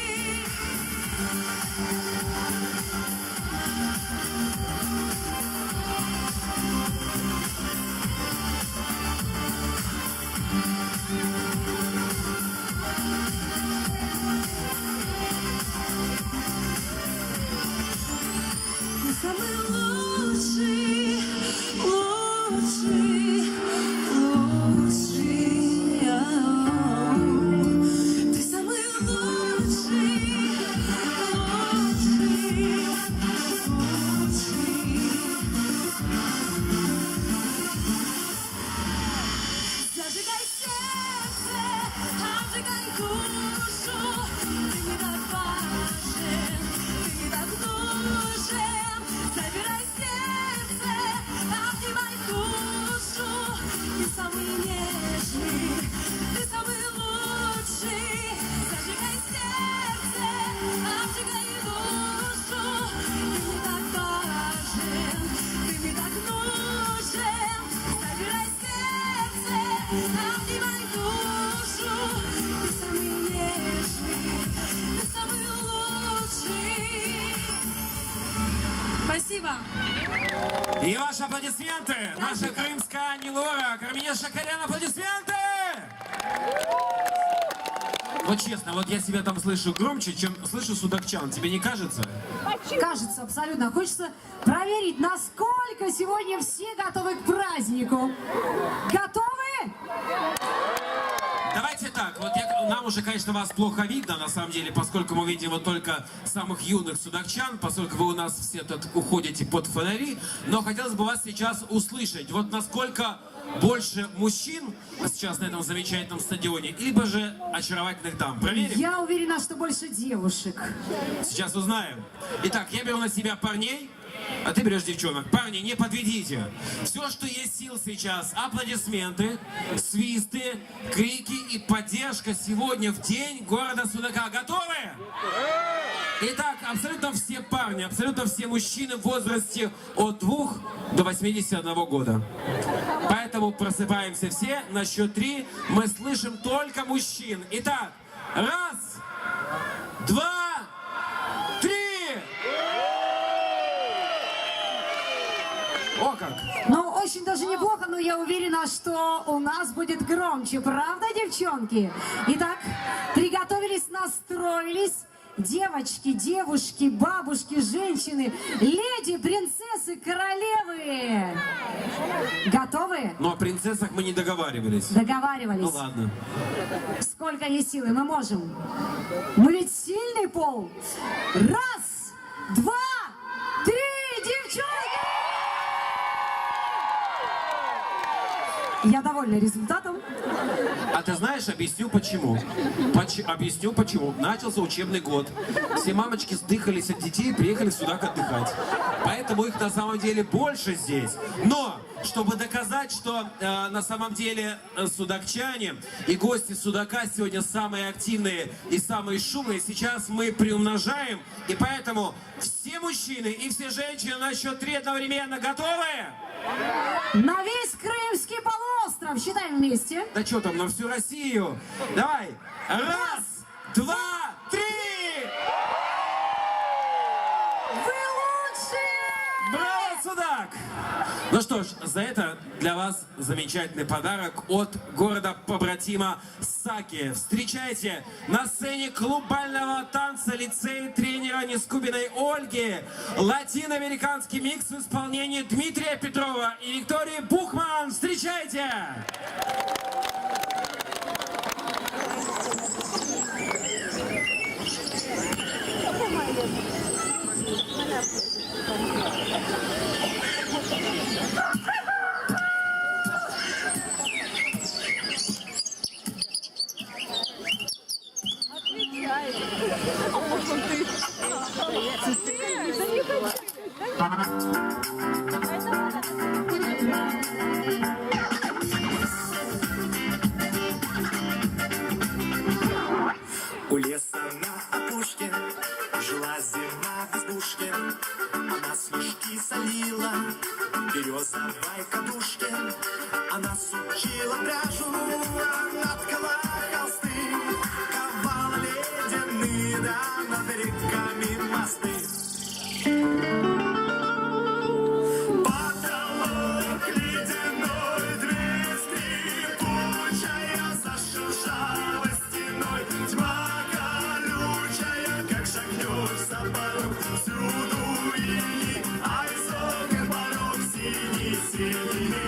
обнимай душу. Ты самый нежный, ты самый лучший. Спасибо. И ваши аплодисменты. Наша крымская Ани Лора. Кармине Шакарян, аплодисменты. Вот честно, вот я себя там слышу громче, чем слышу судакчан. Тебе не кажется? Кажется, абсолютно. Хочется проверить, насколько сегодня все готовы к празднику. Готовы? Давайте так, вот нам уже, конечно, вас плохо видно, на самом деле, поскольку мы видим вот только самых юных судакчан, поскольку вы у нас все тут уходите под фонари, но хотелось бы вас сейчас услышать. Вот насколько больше мужчин сейчас на этом замечательном стадионе, либо же очаровательных дам. Проверим? Я уверена, что больше девушек. Сейчас узнаем. Итак, я беру на себя парней, а ты берешь девчонок. Парни, не подведите. Все, что есть сил сейчас, аплодисменты, свисты, крики и поддержка сегодня в день города Судака. Готовы? Итак, абсолютно все парни, абсолютно все мужчины в возрасте от 2 до 81 года. Поэтому просыпаемся все. На счет 3 мы слышим только мужчин. Итак, 1, 2, 3. О как! Ну, очень даже неплохо, но я уверена, что у нас будет громче. Правда, девчонки? Итак, приготовились, настроились. Девочки, девушки, бабушки, женщины, леди, принцессы, королевы. Готовы? Но о принцессах мы не договаривались. Договаривались. Ну ладно. Сколько есть силы, мы можем. Мы ведь сильный пол. 1, 2, 3, девчонки! Я довольна результатом. А ты знаешь, объясню почему. Объясню почему. Начался учебный год. Все мамочки сдыхались от детей и приехали сюда отдыхать. Поэтому их на самом деле больше здесь. Но, чтобы доказать, что на самом деле судакчане и гости Судака сегодня самые активные и самые шумные, сейчас мы приумножаем. И поэтому все мужчины и все женщины на счет 3 одновременно готовы? На весь Крымский полуостров. Считаем вместе. Да что там, на всю Россию. Давай. 1, 2, 3. Вы лучшие! Браво, Судак! Ну что ж, за это для вас замечательный подарок от города-побратима Саки. Встречайте на сцене клуб бального танца лицей тренера Нескубиной Ольги латиноамериканский микс в исполнении Дмитрия Петрова и Виктории Бухман. Встречайте! У леса на опушке жила зима в избушке. Она снежки солила в березовой кадушке. Она сучила пряжу, она ткала холсты, ковала ледяные, да над реками мосты. Потолок ледяной, дверь скрипучая, зашуршала стеной. Тьма колючая, как шагнешь за порог, всюду ини, а высокий порог синий-синий.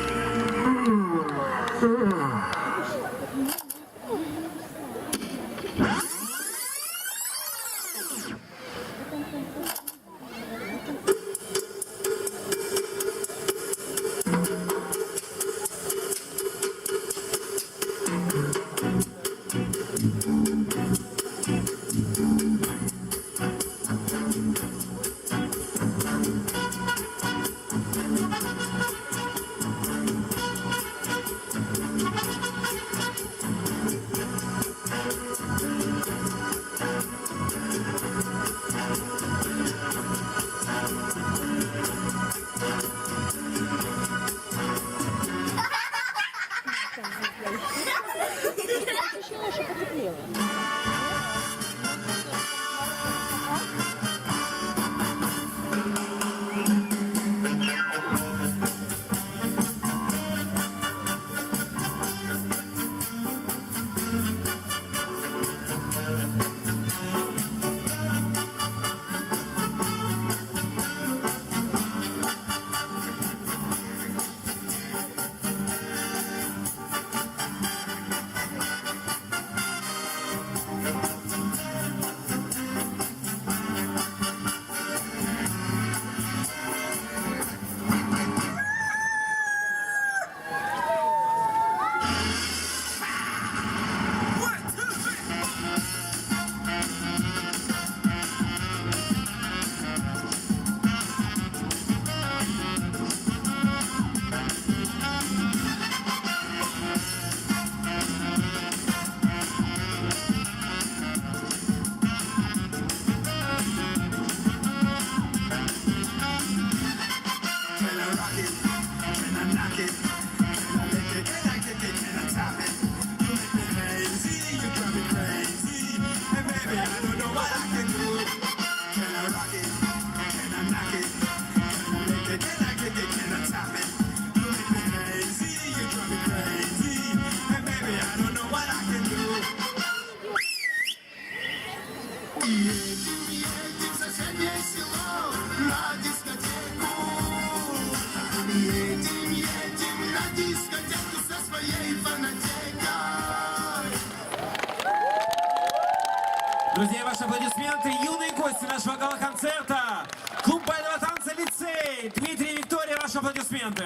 Друзья, ваши аплодисменты. Юные гости нашего гала-концерта. Клуб бального танца «Лицей». Дмитрий и Виктория, ваши аплодисменты.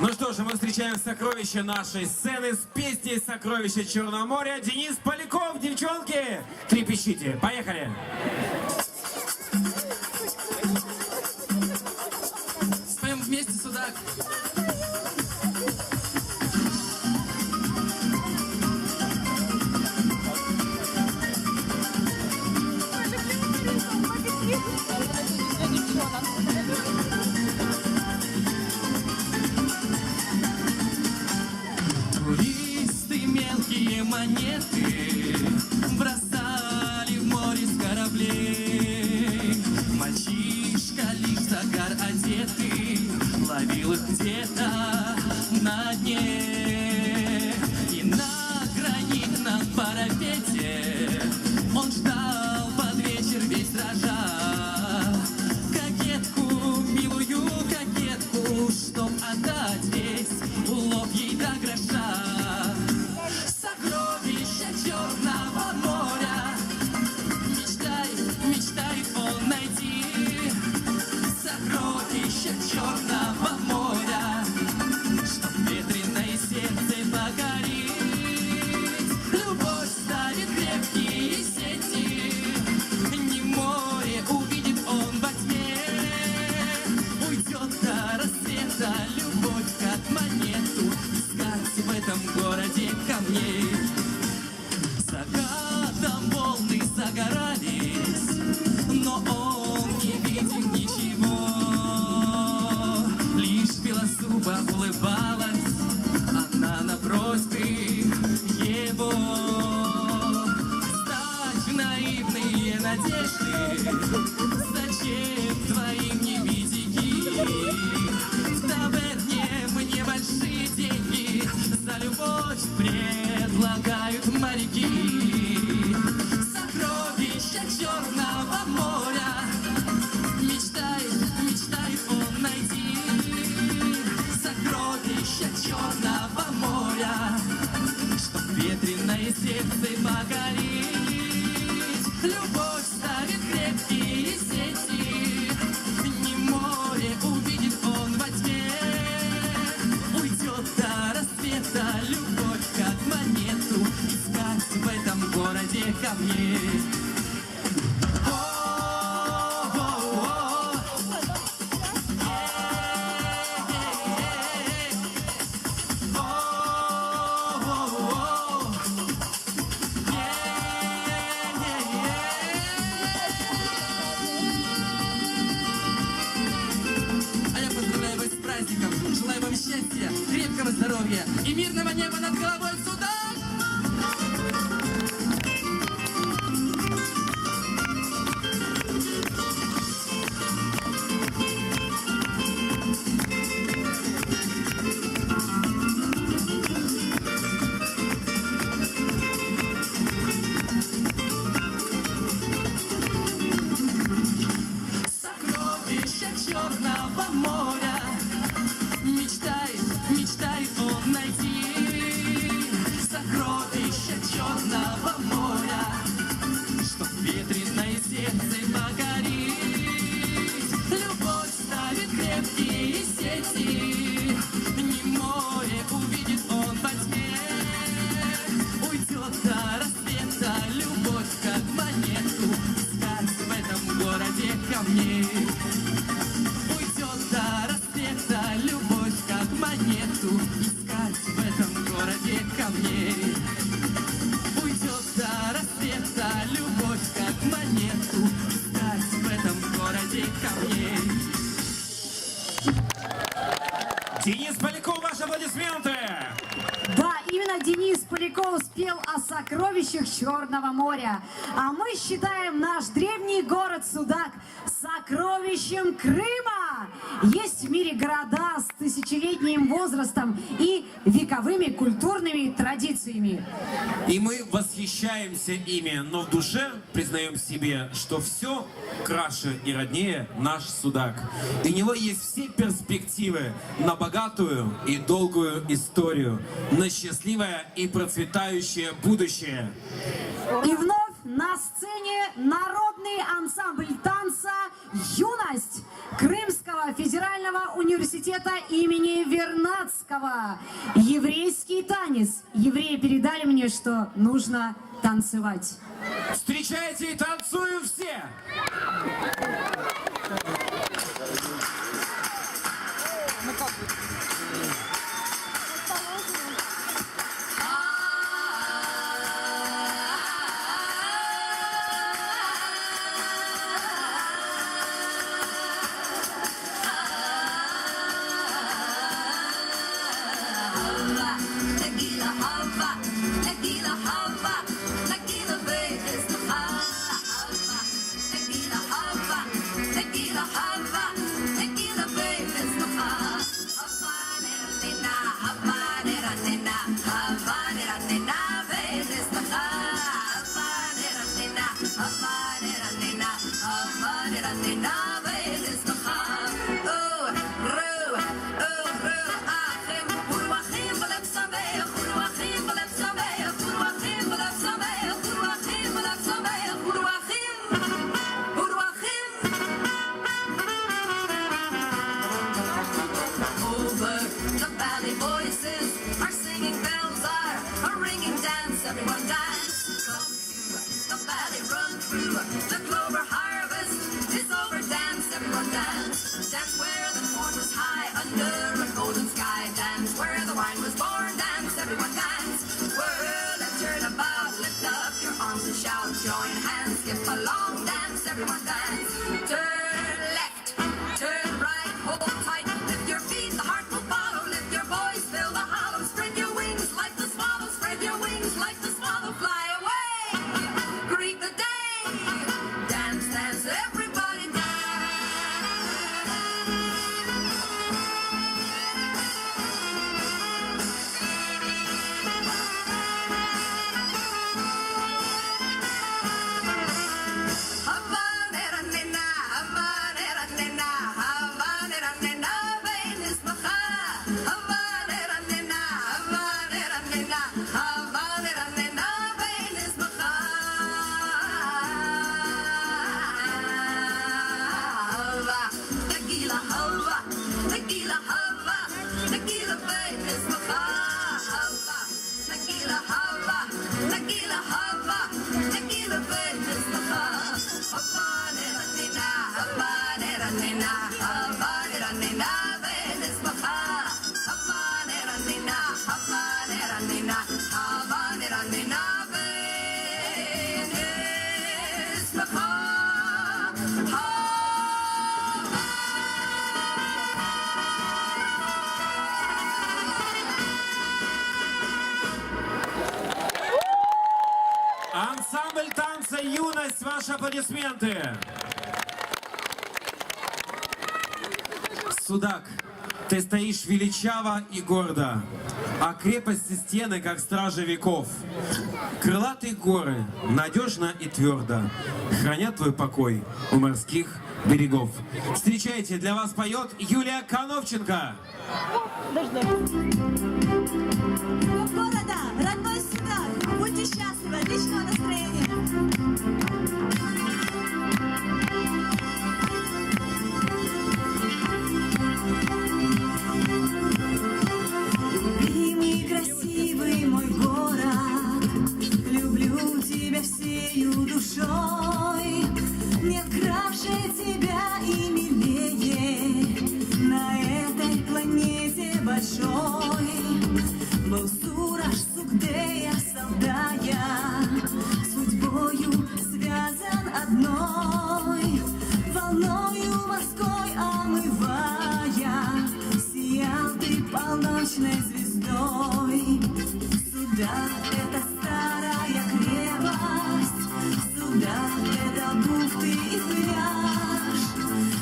Ну что же, мы встречаем сокровища нашей сцены с песней «Сокровища Черного моря». Денис Поляков, девчонки, трепещите. Поехали. Споем вместе, судак. Туристы мелкие монеты бросали в море с кораблей. Мальчишка лишь в загар одетый ловил их где-то на дне. И на гранитном парапете он ждал под вечер весь дрожа кокетку, милую кокетку, чтоб отдать весь улов ей до гроша. Сокровища Черного моря мечтает он найти. Сокровища Черного моря, чтоб ветреное сердце покорить. Любовь ставит крепкие сети, не море увидит он во тьме. Уйдет до рассвета любовь, как монету, искать в этом городе камней. Закатом волны загорались, но он не видел ничего. Лишь белозуба улыбалась она на просьбы его. Ставь в наивные надежды, зачем твоим невидики? В таверне мне большие деньги за любовь предлагают моряки. Сокровища Черного моря мечтает он найти. Сокровища Черного моря, чтоб ветреное сердце покорить. Любовь ставит крепкие сети, не море увидит он во тьме. Уйдет до рассвета любовь, как монету, искать в этом городе камней. А я поздравляю вас с праздником. Желаю вам счастья, крепкого здоровья и мирного неба над головой, сюда! Сокровища Черного моря мечтает он найти. Сокровища Черного моря, чтоб ветреное сердце покорить. Любовь ставит крепкие сети, не море увидит он во тьме. Уйдет до рассвета любовь, как монету, искать в этом городе камней. Уйдет до рассвета любовь, как монету, искать в этом недавно Денис Поляков спел о сокровищах Черного моря. А мы считаем наш древний город Судак сокровищем Крыма. Есть в мире города с тысячелетним возрастом и вековыми культурными традициями. И мы восхищаемся ими, но в душе признаем себе, что все краше и роднее наш Судак. И у него есть все перспективы на богатую и долгую историю, на счастливое и процветающее будущее. И вновь на сцене народный ансамбль танца «Юность» Крымского федерального университета имени Вернадского. Еврейский танец. Евреи передали мне, что нужно танцевать. Встречайте и танцуем все! Ансамбль танца «Юность», ваши аплодисменты. Судак, ты стоишь величаво и гордо, а крепости стены, как стражи веков. Крылатые горы надежно и твердо хранят твой покой у морских берегов. Встречайте, для вас поет Юлия Коновченко. Города, родной Судак, будьте счастливы, отличного настроения. Любимый, красивый мой город, люблю тебя всею душой, нет краше тебя и милее на этой планете большой. Судак — это старая крепость, Судак — это бухты и пляж,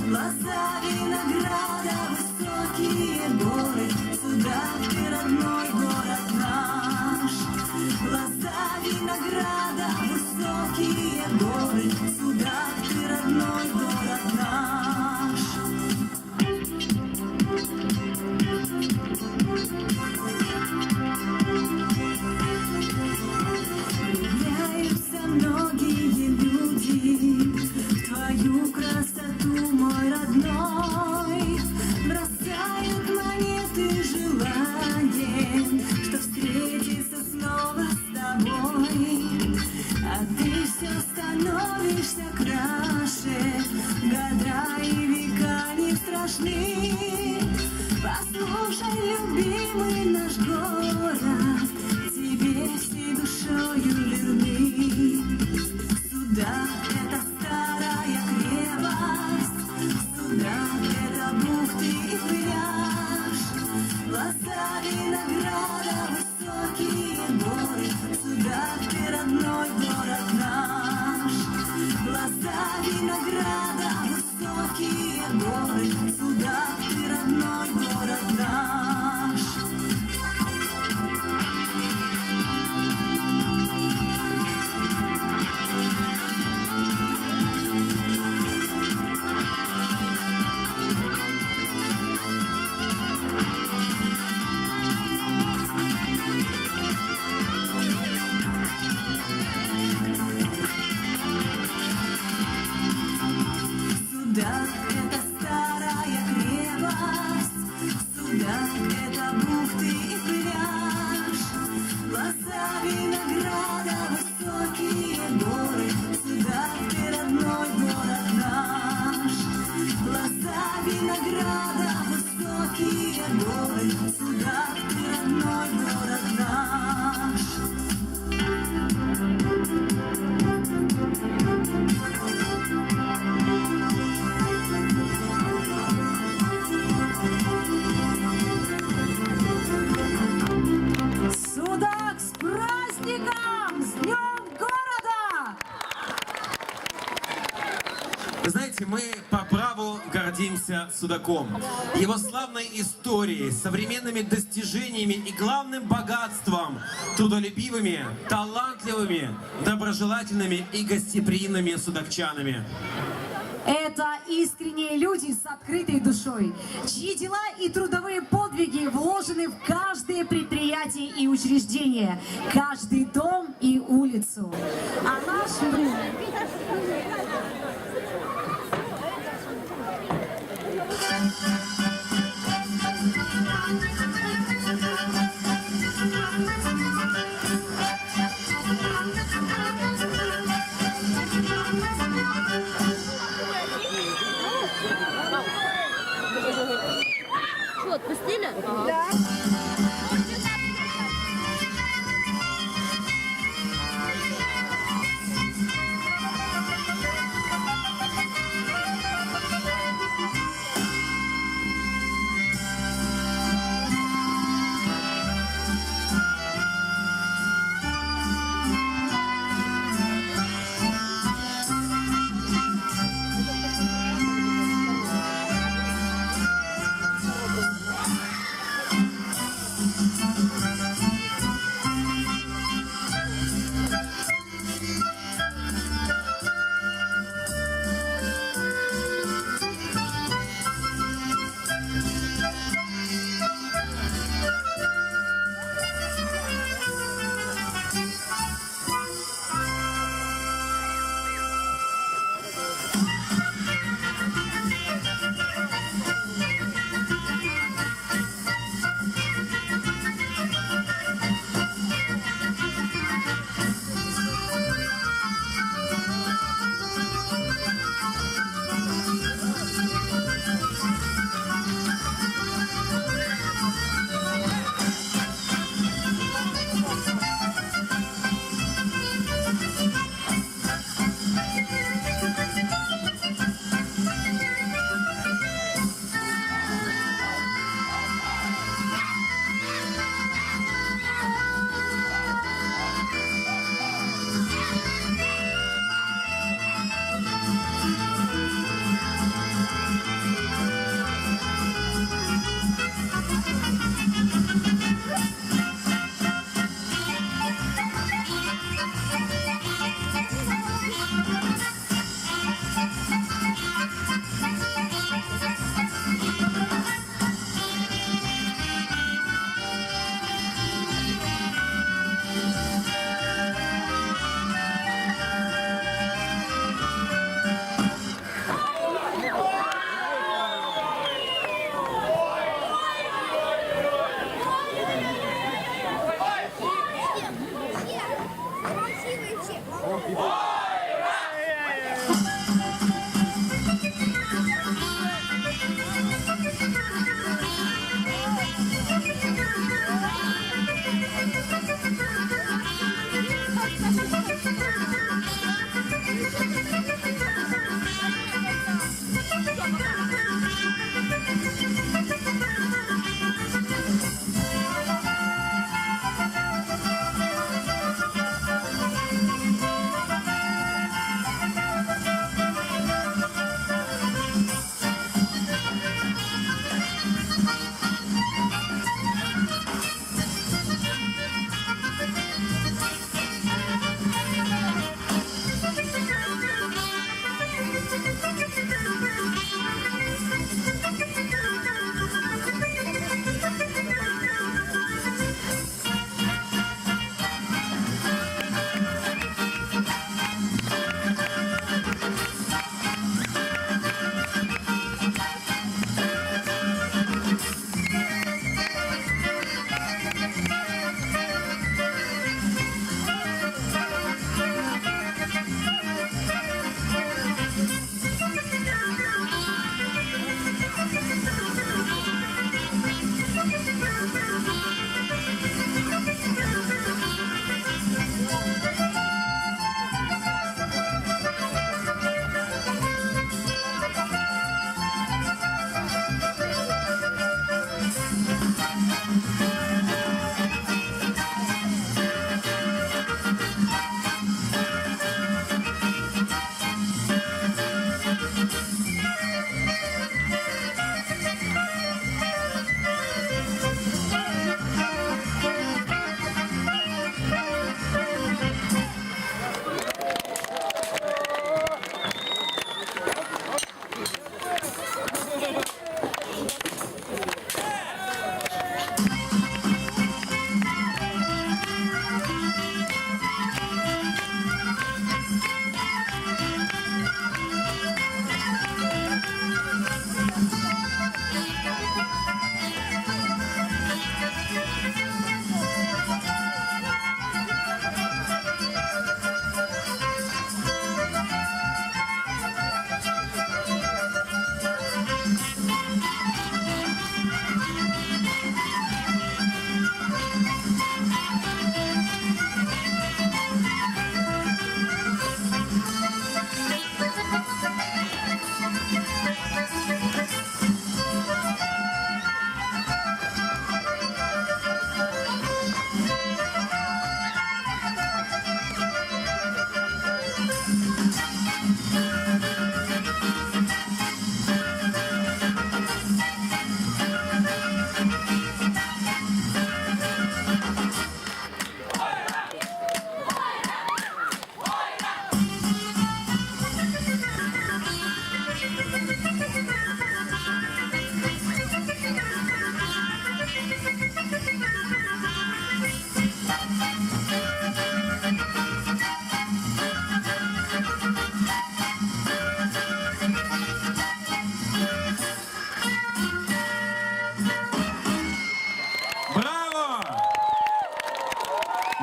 лоза винограда, высокие горы, Судак — ты родной город наш. Лоза винограда, высокие горы, Судак — ты родной город наш. Влюбляются многие люди в твою красоту, мой родной. Бросают монеты желанием, что встретиться снова с тобой. А ты все становишься краше, года и века не страшны. Послушай, любимый наш город, тебе всей душою верны. Судак — это старая крепость, Судак — это бухты и пляж, лоза винограда, высокие горы, Судак — ты родной город наш. Лоза винограда, высокие горы, Судак — ты родной город наш. Судак — это старая крепость, Судак — это бухты и пляж, лоза винограда, высокие горы, Судак — ты родной город наш. Лоза винограда, высокие горы, Судак — ты родной город наш. Судак, с праздником! С Днем города! Вы знаете, мы по праву гордимся Судаком. Его славной историей, современными достижениями и главным богатством, трудолюбивыми, талантливыми, доброжелательными и гостеприимными судакчанами. Это искренние люди с открытой душой, чьи дела и трудовые подвиги вложены в каждое предприятие и учреждение, каждый дом и улицу. А наш Что, отпустили? Да.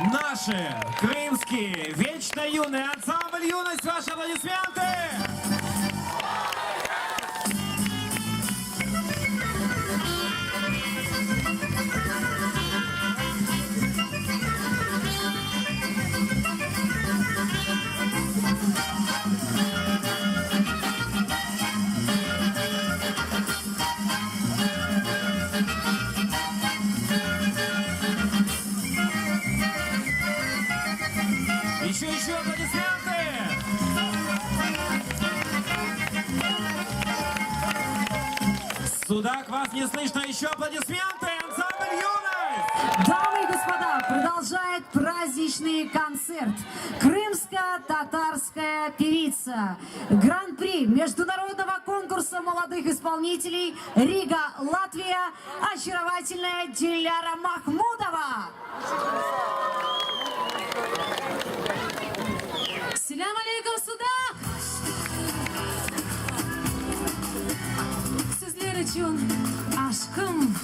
Наши крымские вечно юные ансамбль «Юность». Ваши аплодисменты! Еще аплодисменты! Судак, вас не слышно, еще аплодисменты! Ансамбль «Юность». Дамы и господа, продолжает праздничный концерт. Крымско-татарская певица. Гран-при международного конкурса молодых исполнителей Рига, Латвия. Очаровательная Диляра Махмудова. Selam aleyküm Sudak. Sizler için aşkım.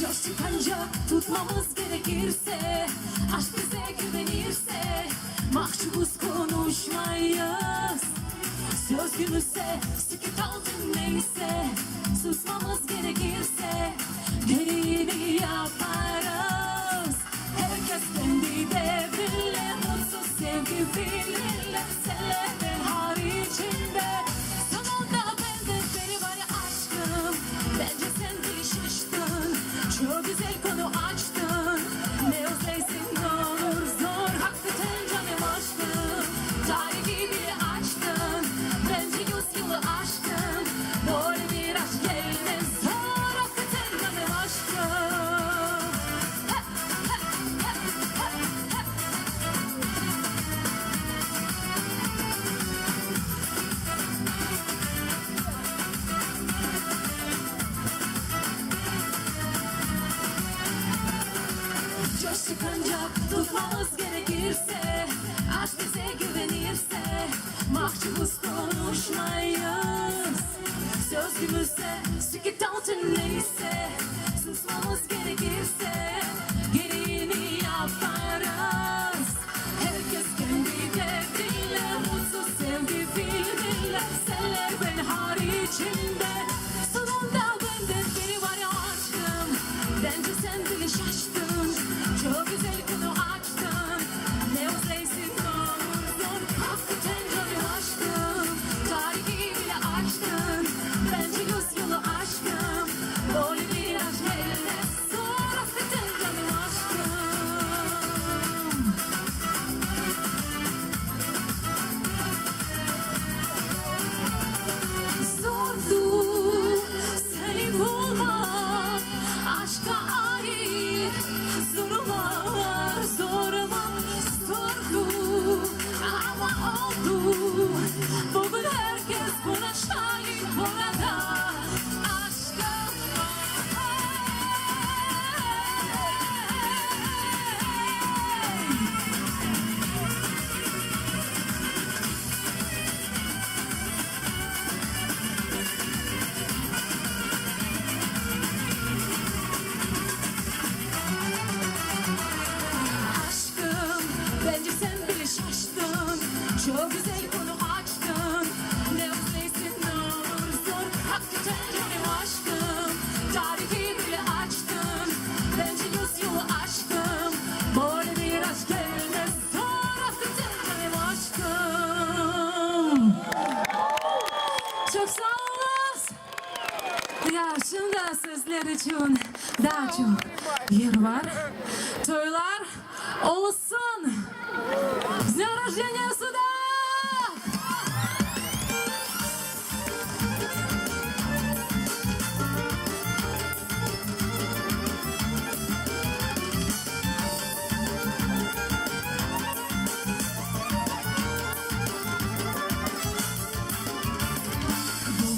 Coş çıkanca tutmamız gerekirse, aşk bize güvenirse, mahcubuz konuşmayız. Söz gümüşse, sükut altın neyse, susmamız gerekirse, gereğini yaparız. Herkes kendi devriyle, mutsuz sevgi bilirler, senle ben haricinde. Sonunda bende beni var ya aşkım, bence sen bir şaştın. Çok güzel konu açtın, ne özleysin ne olur zor, hakikaten canım aşkım. Tarihi bile açtın, bence 100 yılı aşkın. Böyle bir aşk gelmez zor, hakikaten canım aşkım. Coş çıkınca tutmamız gerekirse, aşk bize güvenirse, mahcubuz konuşmayız. Söz gümüşse, sükut altın neyse, susmamız gerekirse, gereğini yaparız. Herkes kendi devriyle, mutsuz sevgi bilirler, senle ben haricinde. Sonunda benden biri var ya aşkım, bence sen bile şaştın. Çok güzel konu açtın, ne özleysin ne olur zor, hakikaten canım aşkım. Tarihi bile açtın, bence 100 yılı aşkım. Böyle bir aşk gelmez zor, hakikaten canım aşkım. Zordu seni bulmak, aşka ait zorlar, zordu ama oldu. Bugün herkes buna şahit burada. Aşkım aşkım, bence sen bile şaştın. Çok güzel konu açtın, ne özleysin ne olur zor, hakikaten canım aşkım. Tarihi bile açtın, bence 100 yılı aşkım. Böyle bir aşk gelmez zor, hakikaten canım aşkım. Çok sağ olun. Ya şimdi sizler için daha çok yer var. Toylar olsun. С днем рождения, Судак!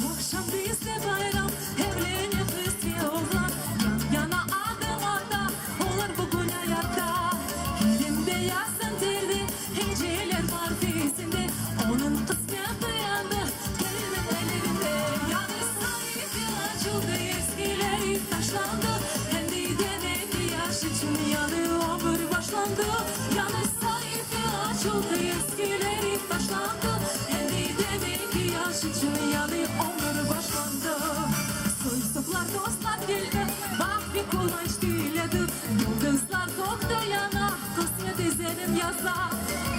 Bu akşam bizde bayram, evlenip istiyorlar. Yan yana adımlarda, onlar bugün hayatta. Elimde yazın derdi, heceler var eskileri taşlandı. Hem demek ki yaşıcı yanı ömür başlandı. Soysuklar dostlar geldi, bak bir kulaç diledi. Yıldızlar koktu yana, kısmet izledim yaza.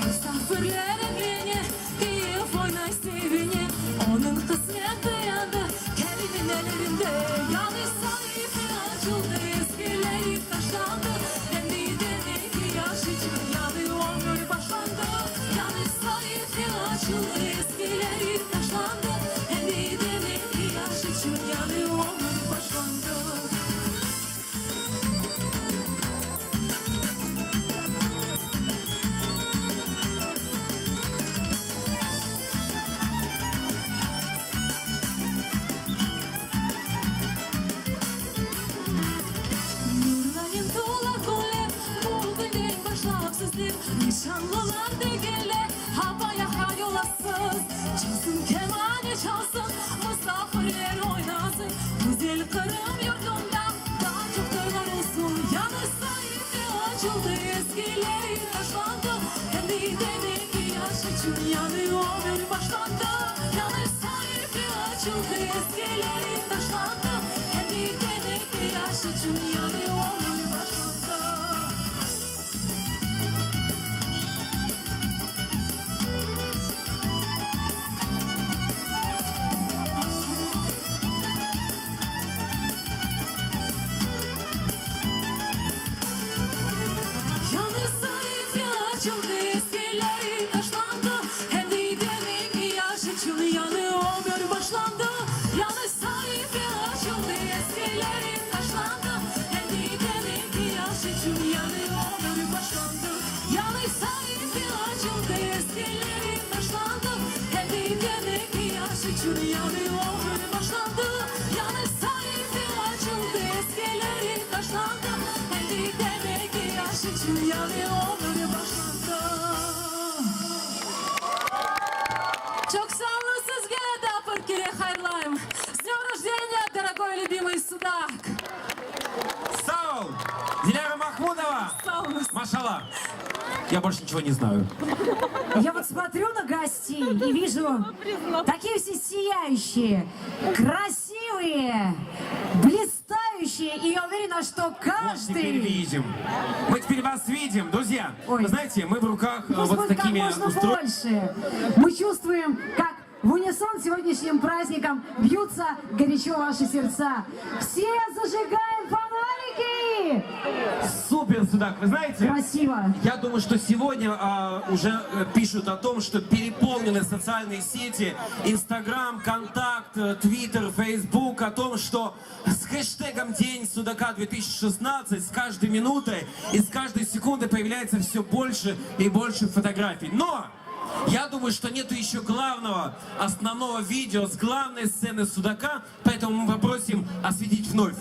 Misafirlerin yeni, keyif oynay sevini. Onun kısmeti yandı, kelimin ellerinde. Yani sayfı açıldı, eskileri taşlandı. Hem demek ki yaşıcı yanı ömür başlandı. Yani sayfı açıldı, eskileri taşlandı. Hem demek ki yaşıcı yanı ömür başlandı. Nurlayın dolar kole, bugünden başlap sizler. Nişanlılar degele, havaya hayolasız. Çalsın kemane çalsın, misafirler oynasın. Güzel Kırım yurdunda, daha çok toylar olsun. Yanı sayfı açıldı, eskileri taşlandı. Hem de demek ki yaşıcı yanı ömür başlandı. Yanı sayfı açıldı, eskileri taşlandı. Hem de demek ki yaşıcı yanı ömür başlandı. Yanı sayfı açıldı, eskileri taşlandı. Hem de demek ki yaşıcı yanı ömür başlandı. Yanı sayfı açıldı, eskileri taşlandı. Hem de demek ki yaşıcı yanı ömür başlandı. Yanı sayfı açıldı, eskileri taşlandı. Hem de demek ki yaşıcı yanı ömür başlandı. Yanı sayfı açıldı, eskileri taşlandı. Hem de demek ki yaşıcı yanı ömür başlandı. Çok sağ olun sizge de Апаркире хайрлайм. С днем рождения, дорогой любимый судак. Сау! Диляра Махмудова! Сау. Машалла! Я больше ничего не знаю. Я вот смотрю на гостей и вижу такие все сияющие, красивые, блистающие. И я уверена, что Вот теперь каждый... видим. Мы теперь вас видим, друзья. Ой. Вы знаете, мы в руках Пусть вот с будет как такими можно больше. Мы чувствуем, как в унисон сегодняшним праздником бьются горячо ваши сердца. Все зажигаем фонарики! Супер, судак. Вы знаете, Красиво. я думаю, что сегодня уже пишут о том, что переполнены социальные сети, Инстаграм, Контакт, Твиттер, Фейсбук, о том, что с хэштегом День Судака 2016 с каждой минутой и с каждой секундой появляется все больше и больше фотографий. Но я думаю, что нету еще главного, основного видео с главной сцены Судака, поэтому мы попросим осветить вновь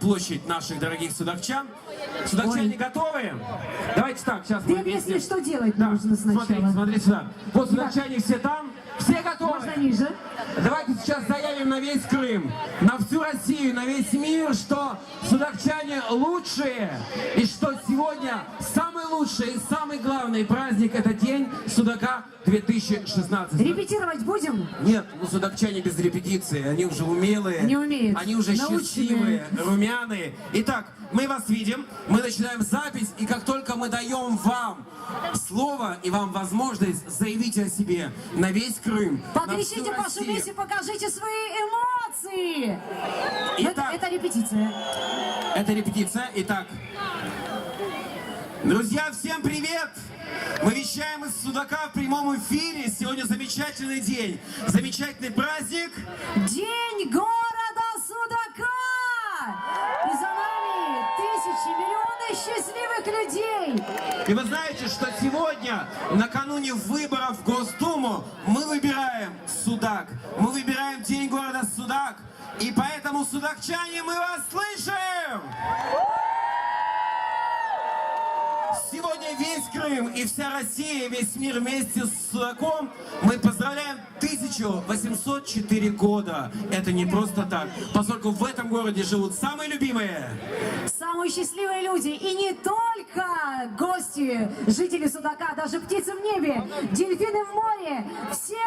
площадь наших дорогих судакчан. Судакчане готовы? Давайте так, сейчас Ты мы объясни, вместе. что делать Да, нужно сначала. смотрите сюда. Вот судакчане все там, все готовы? Можно ниже. Давайте сейчас заявим на весь Крым, на всю Россию, на весь мир, что судакчане лучшие, и что сегодня самый лучший и самый главный праздник — это День Судака 2016. Репетировать будем? Нет, ну судакчане без репетиции, они уже умелые, Они умеют. они уже Наученные. счастливые, румяные. Итак, мы вас видим, мы начинаем запись, и как только мы даем вам слово и вам возможность заявить о себе на весь Крым, на всю Покричите, Россию. пошумите, покажите свои эмоции. Итак. Это репетиция. Это репетиция. Итак, друзья, всем привет! Мы вещаем из Судака в прямом эфире. Сегодня замечательный день, замечательный праздник. День города Судака! И за нами тысячи, миллионы счастливых людей! И вы знаете, что сегодня, накануне выборов в Госдуму, мы выбираем Судак. Мы выбираем День города Судак. И поэтому, судакчане, мы вас слышим! Сегодня весь Крым и вся Россия, весь мир вместе с Судаком мы поздравляем 1804 года. Это не просто так, поскольку в этом городе живут самые любимые, Самые мы счастливые люди. И не только гости, жители Судака, даже птицы в небе, дельфины в море. Все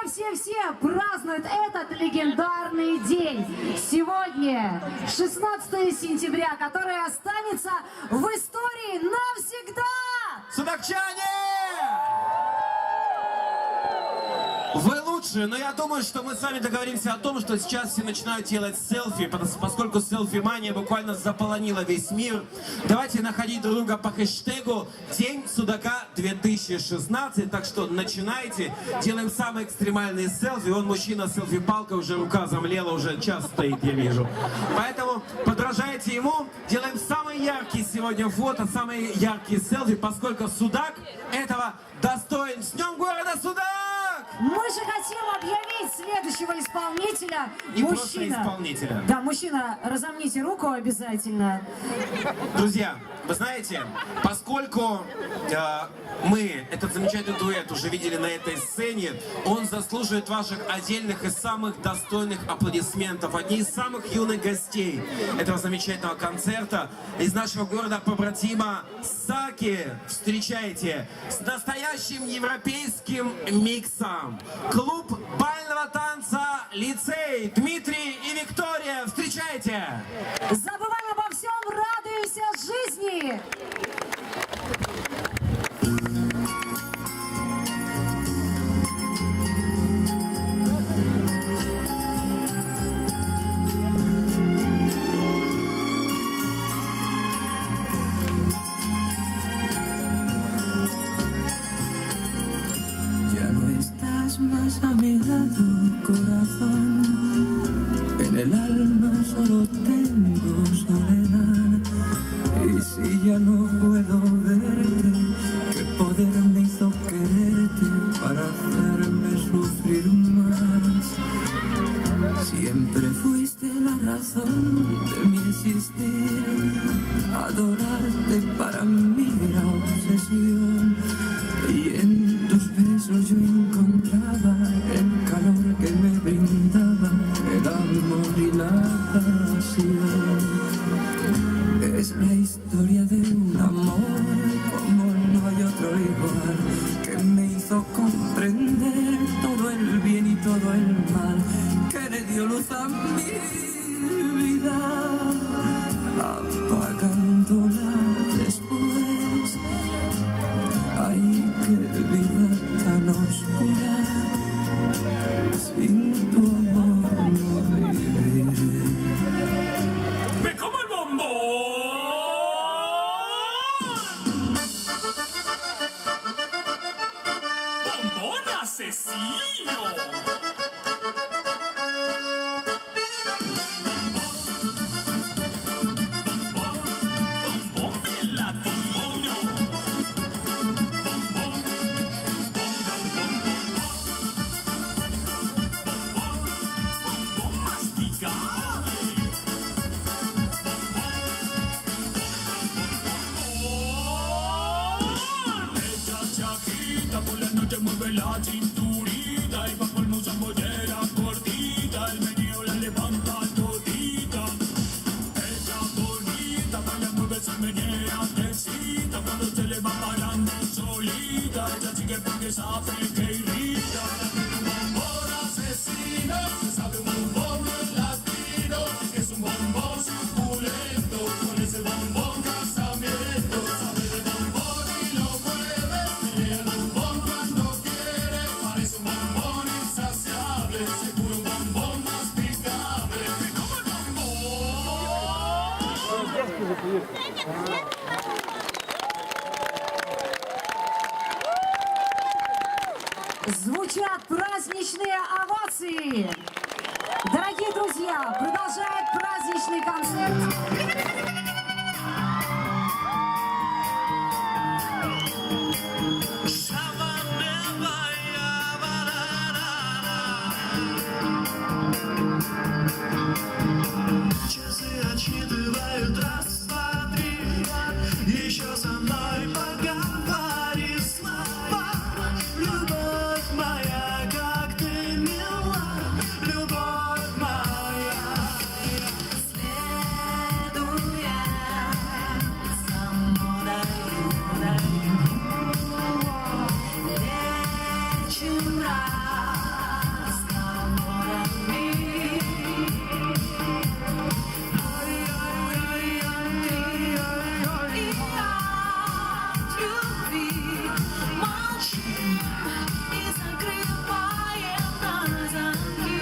празднуют этот легендарный день. Сегодня 16 сентября, который останется в истории навсегда. Судакчане! Вы лучшие, но я думаю, что мы с вами договоримся о том, что сейчас все начинают делать селфи, поскольку селфи-мания буквально заполонила весь мир. Давайте находить друг друга по хэштегу День Судака 2016. Так что начинайте. Делаем самые экстремальные селфи. Вон мужчина с селфи-палкой, уже рука замлела, уже час стоит, я вижу. Поэтому подражайте ему. Делаем самые яркие сегодня фото, самые яркие селфи, поскольку Судак этого достоин. С Днем города Судак! Мы же хотим объявить следующего исполнителя. И мужчина. просто исполнителя. Да, мужчина, разомните руку обязательно. Друзья, вы знаете, поскольку мы этот замечательный дуэт уже видели на этой сцене, он заслуживает ваших отдельных и самых достойных аплодисментов. Одни из самых юных гостей этого замечательного концерта из нашего города побратима Саки. Встречайте с настоящим европейским миксом. Клуб бального танца «Лицей». Дмитрий и Виктория, встречайте! Забываем обо всем, радуемся жизни! Ya no estás más a mi lado, corazón. En el alma solo tengo soledad. Y si ya no puedo verte, ¿qué poder me hizo quererte para hacerme sufrir más? Siempre fuiste la razón de mi existir. Adorarte para mí era obsesión. Y en tus besos yo encontraba el calor que me brindaba el amor y la pasión. Es la historia de un amor como no hay otro igual, que me hizo comprender todo el bien y todo el mal, que le dio luz a mi vida, apagándola después. Ay, qué vida tan oscura, sin tu amor no viviré. ¡Me como el bombón! ¡Bombón asesino! Bombón del latino. Bombón masticable. Ella chaquita por la noche mueve la cinturita y va por mucha mollera cortita, el meneo la levanta todita. Ella bonita, baila, mueve, se menea, tecita, cuando se le va parando solita, ella sigue porque sabe que irrita. Un bombón asesino, se sabe un bombón latino, es un bombón suculento, con ese bombón casamiento, sabe de bombón y lo mueve, pelea el bombón cuando quiere, parece un bombón insaciable, seguro un bombón masticable, que como el bombón. Звучат праздничные овации. Дорогие друзья, продолжает праздничный концерт. Часы отсчитывают раз, два, три. Еще со мной поговори слова. Любовь моя, как ты мила, любовь моя. Следуя разговорами. И от любви молчим и закрываем на замки.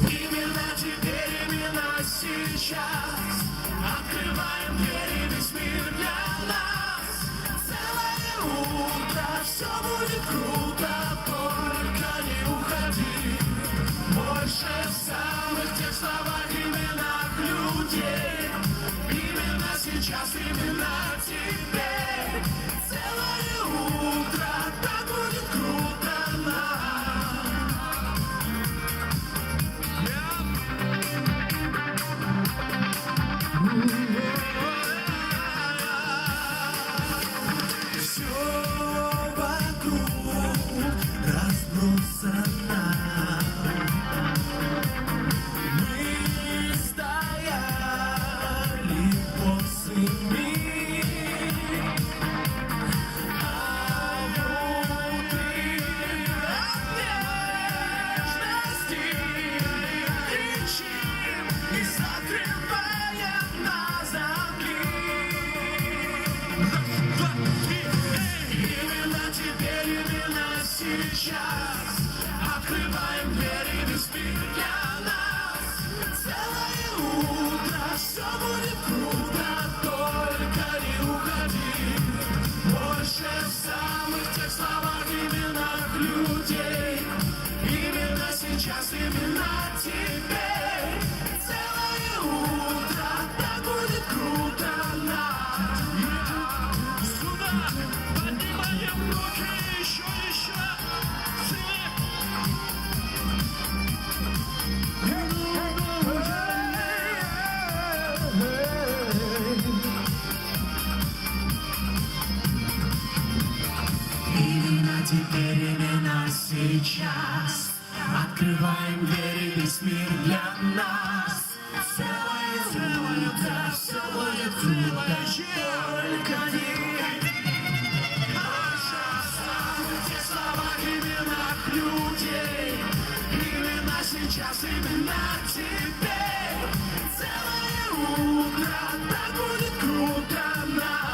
Именно теперь, именно сейчас открываем двери, весь мир для нас. Целое утро, все будет круто, только не уходи. Больше в самых тех словах, именах людей. Именно сейчас, именно теперь. Целое утро, так будет круто нам. Все вокруг разбросано. Мы стояли босыми, а внутри от нежности кричим и закрываем на замки. Именно теперь, именно сейчас открываем двери, весь мир для нас. Целое утро, все будет круто, только не уходи. Больше в самых тех словах, именах людей. Именно сейчас, именно теперь. Целое утро, так будет круто нам. Сюда поднимаем руки, еще. Именно теперь, именно сейчас открываем двери, весь мир для нас. Целое утро, все будет круто, только не уходи. Больше в самых тех словах, именах людей. Именно сейчас, именно теперь. Целое утро, так будет круто нам.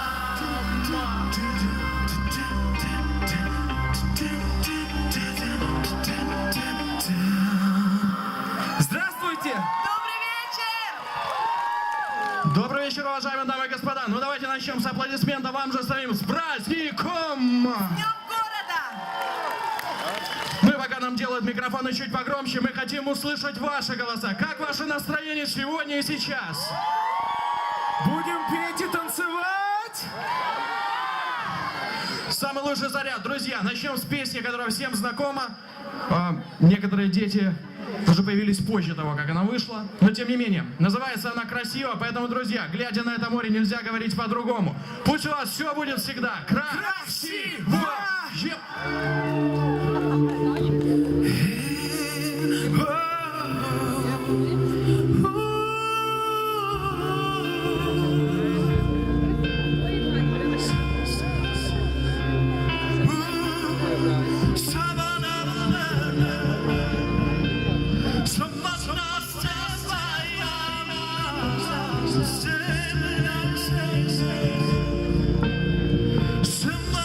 Здравствуйте! Добрый вечер, уважаемые дамы и господа. Ну давайте начнем с аплодисмента вам же самим. С праздником! Мы, пока нам делают микрофоны чуть погромче, мы хотим услышать ваши голоса. Как ваше настроение сегодня и сейчас? Будем петь и танцевать? Самый лучший заряд. Друзья, начнем с песни, которая всем знакома. Некоторые дети уже появились позже того, как она вышла. Но тем не менее, называется она красиво, поэтому, друзья, глядя на это море, нельзя говорить по-другому. Пусть у вас все будет всегда красиво! Some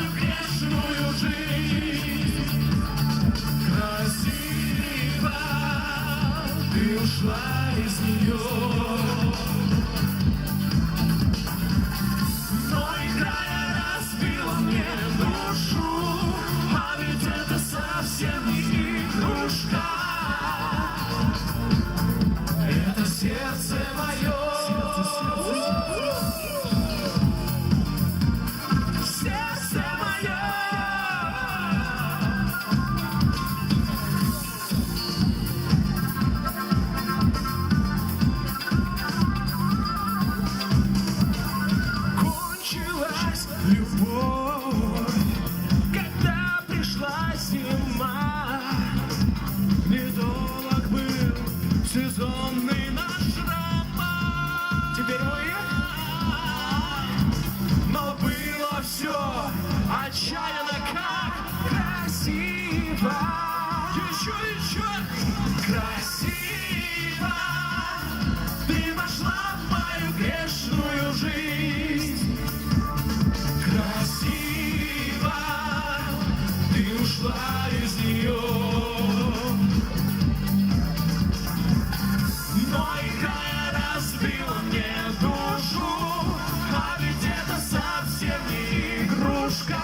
мою грешную жизнь. Красиво ты ушла из нее. Но играя разбила мне душу, а ведь это совсем не игрушка. Это сердце мое. Сердце мое. Кончилась любовь, когда пришла зима. Недолг был сезонный наш роман. Теперь мы, но было все отчаянно, как красиво. Еще красиво. Ты вошла в мою грешную жизнь. Красиво ты ушла из нее. Но играя разбила мне душу, а ведь это совсем не игрушка.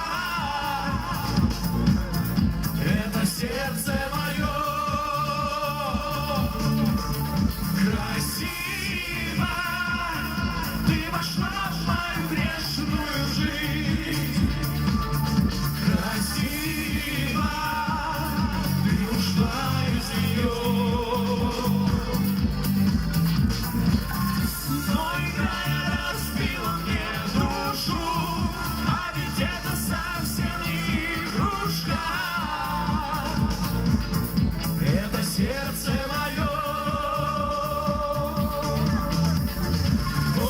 Это сердце мое. Красиво ты вошла в мою грешную жизнь. Красиво ты ушла из нее. Но играя разбила мне душу, а ведь это совсем не игрушка. Это сердце мое. О,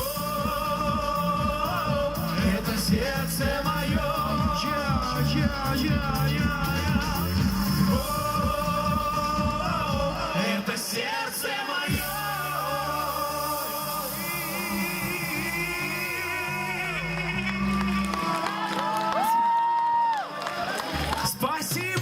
это сердце мое. О, это сердце мое. Спасибо!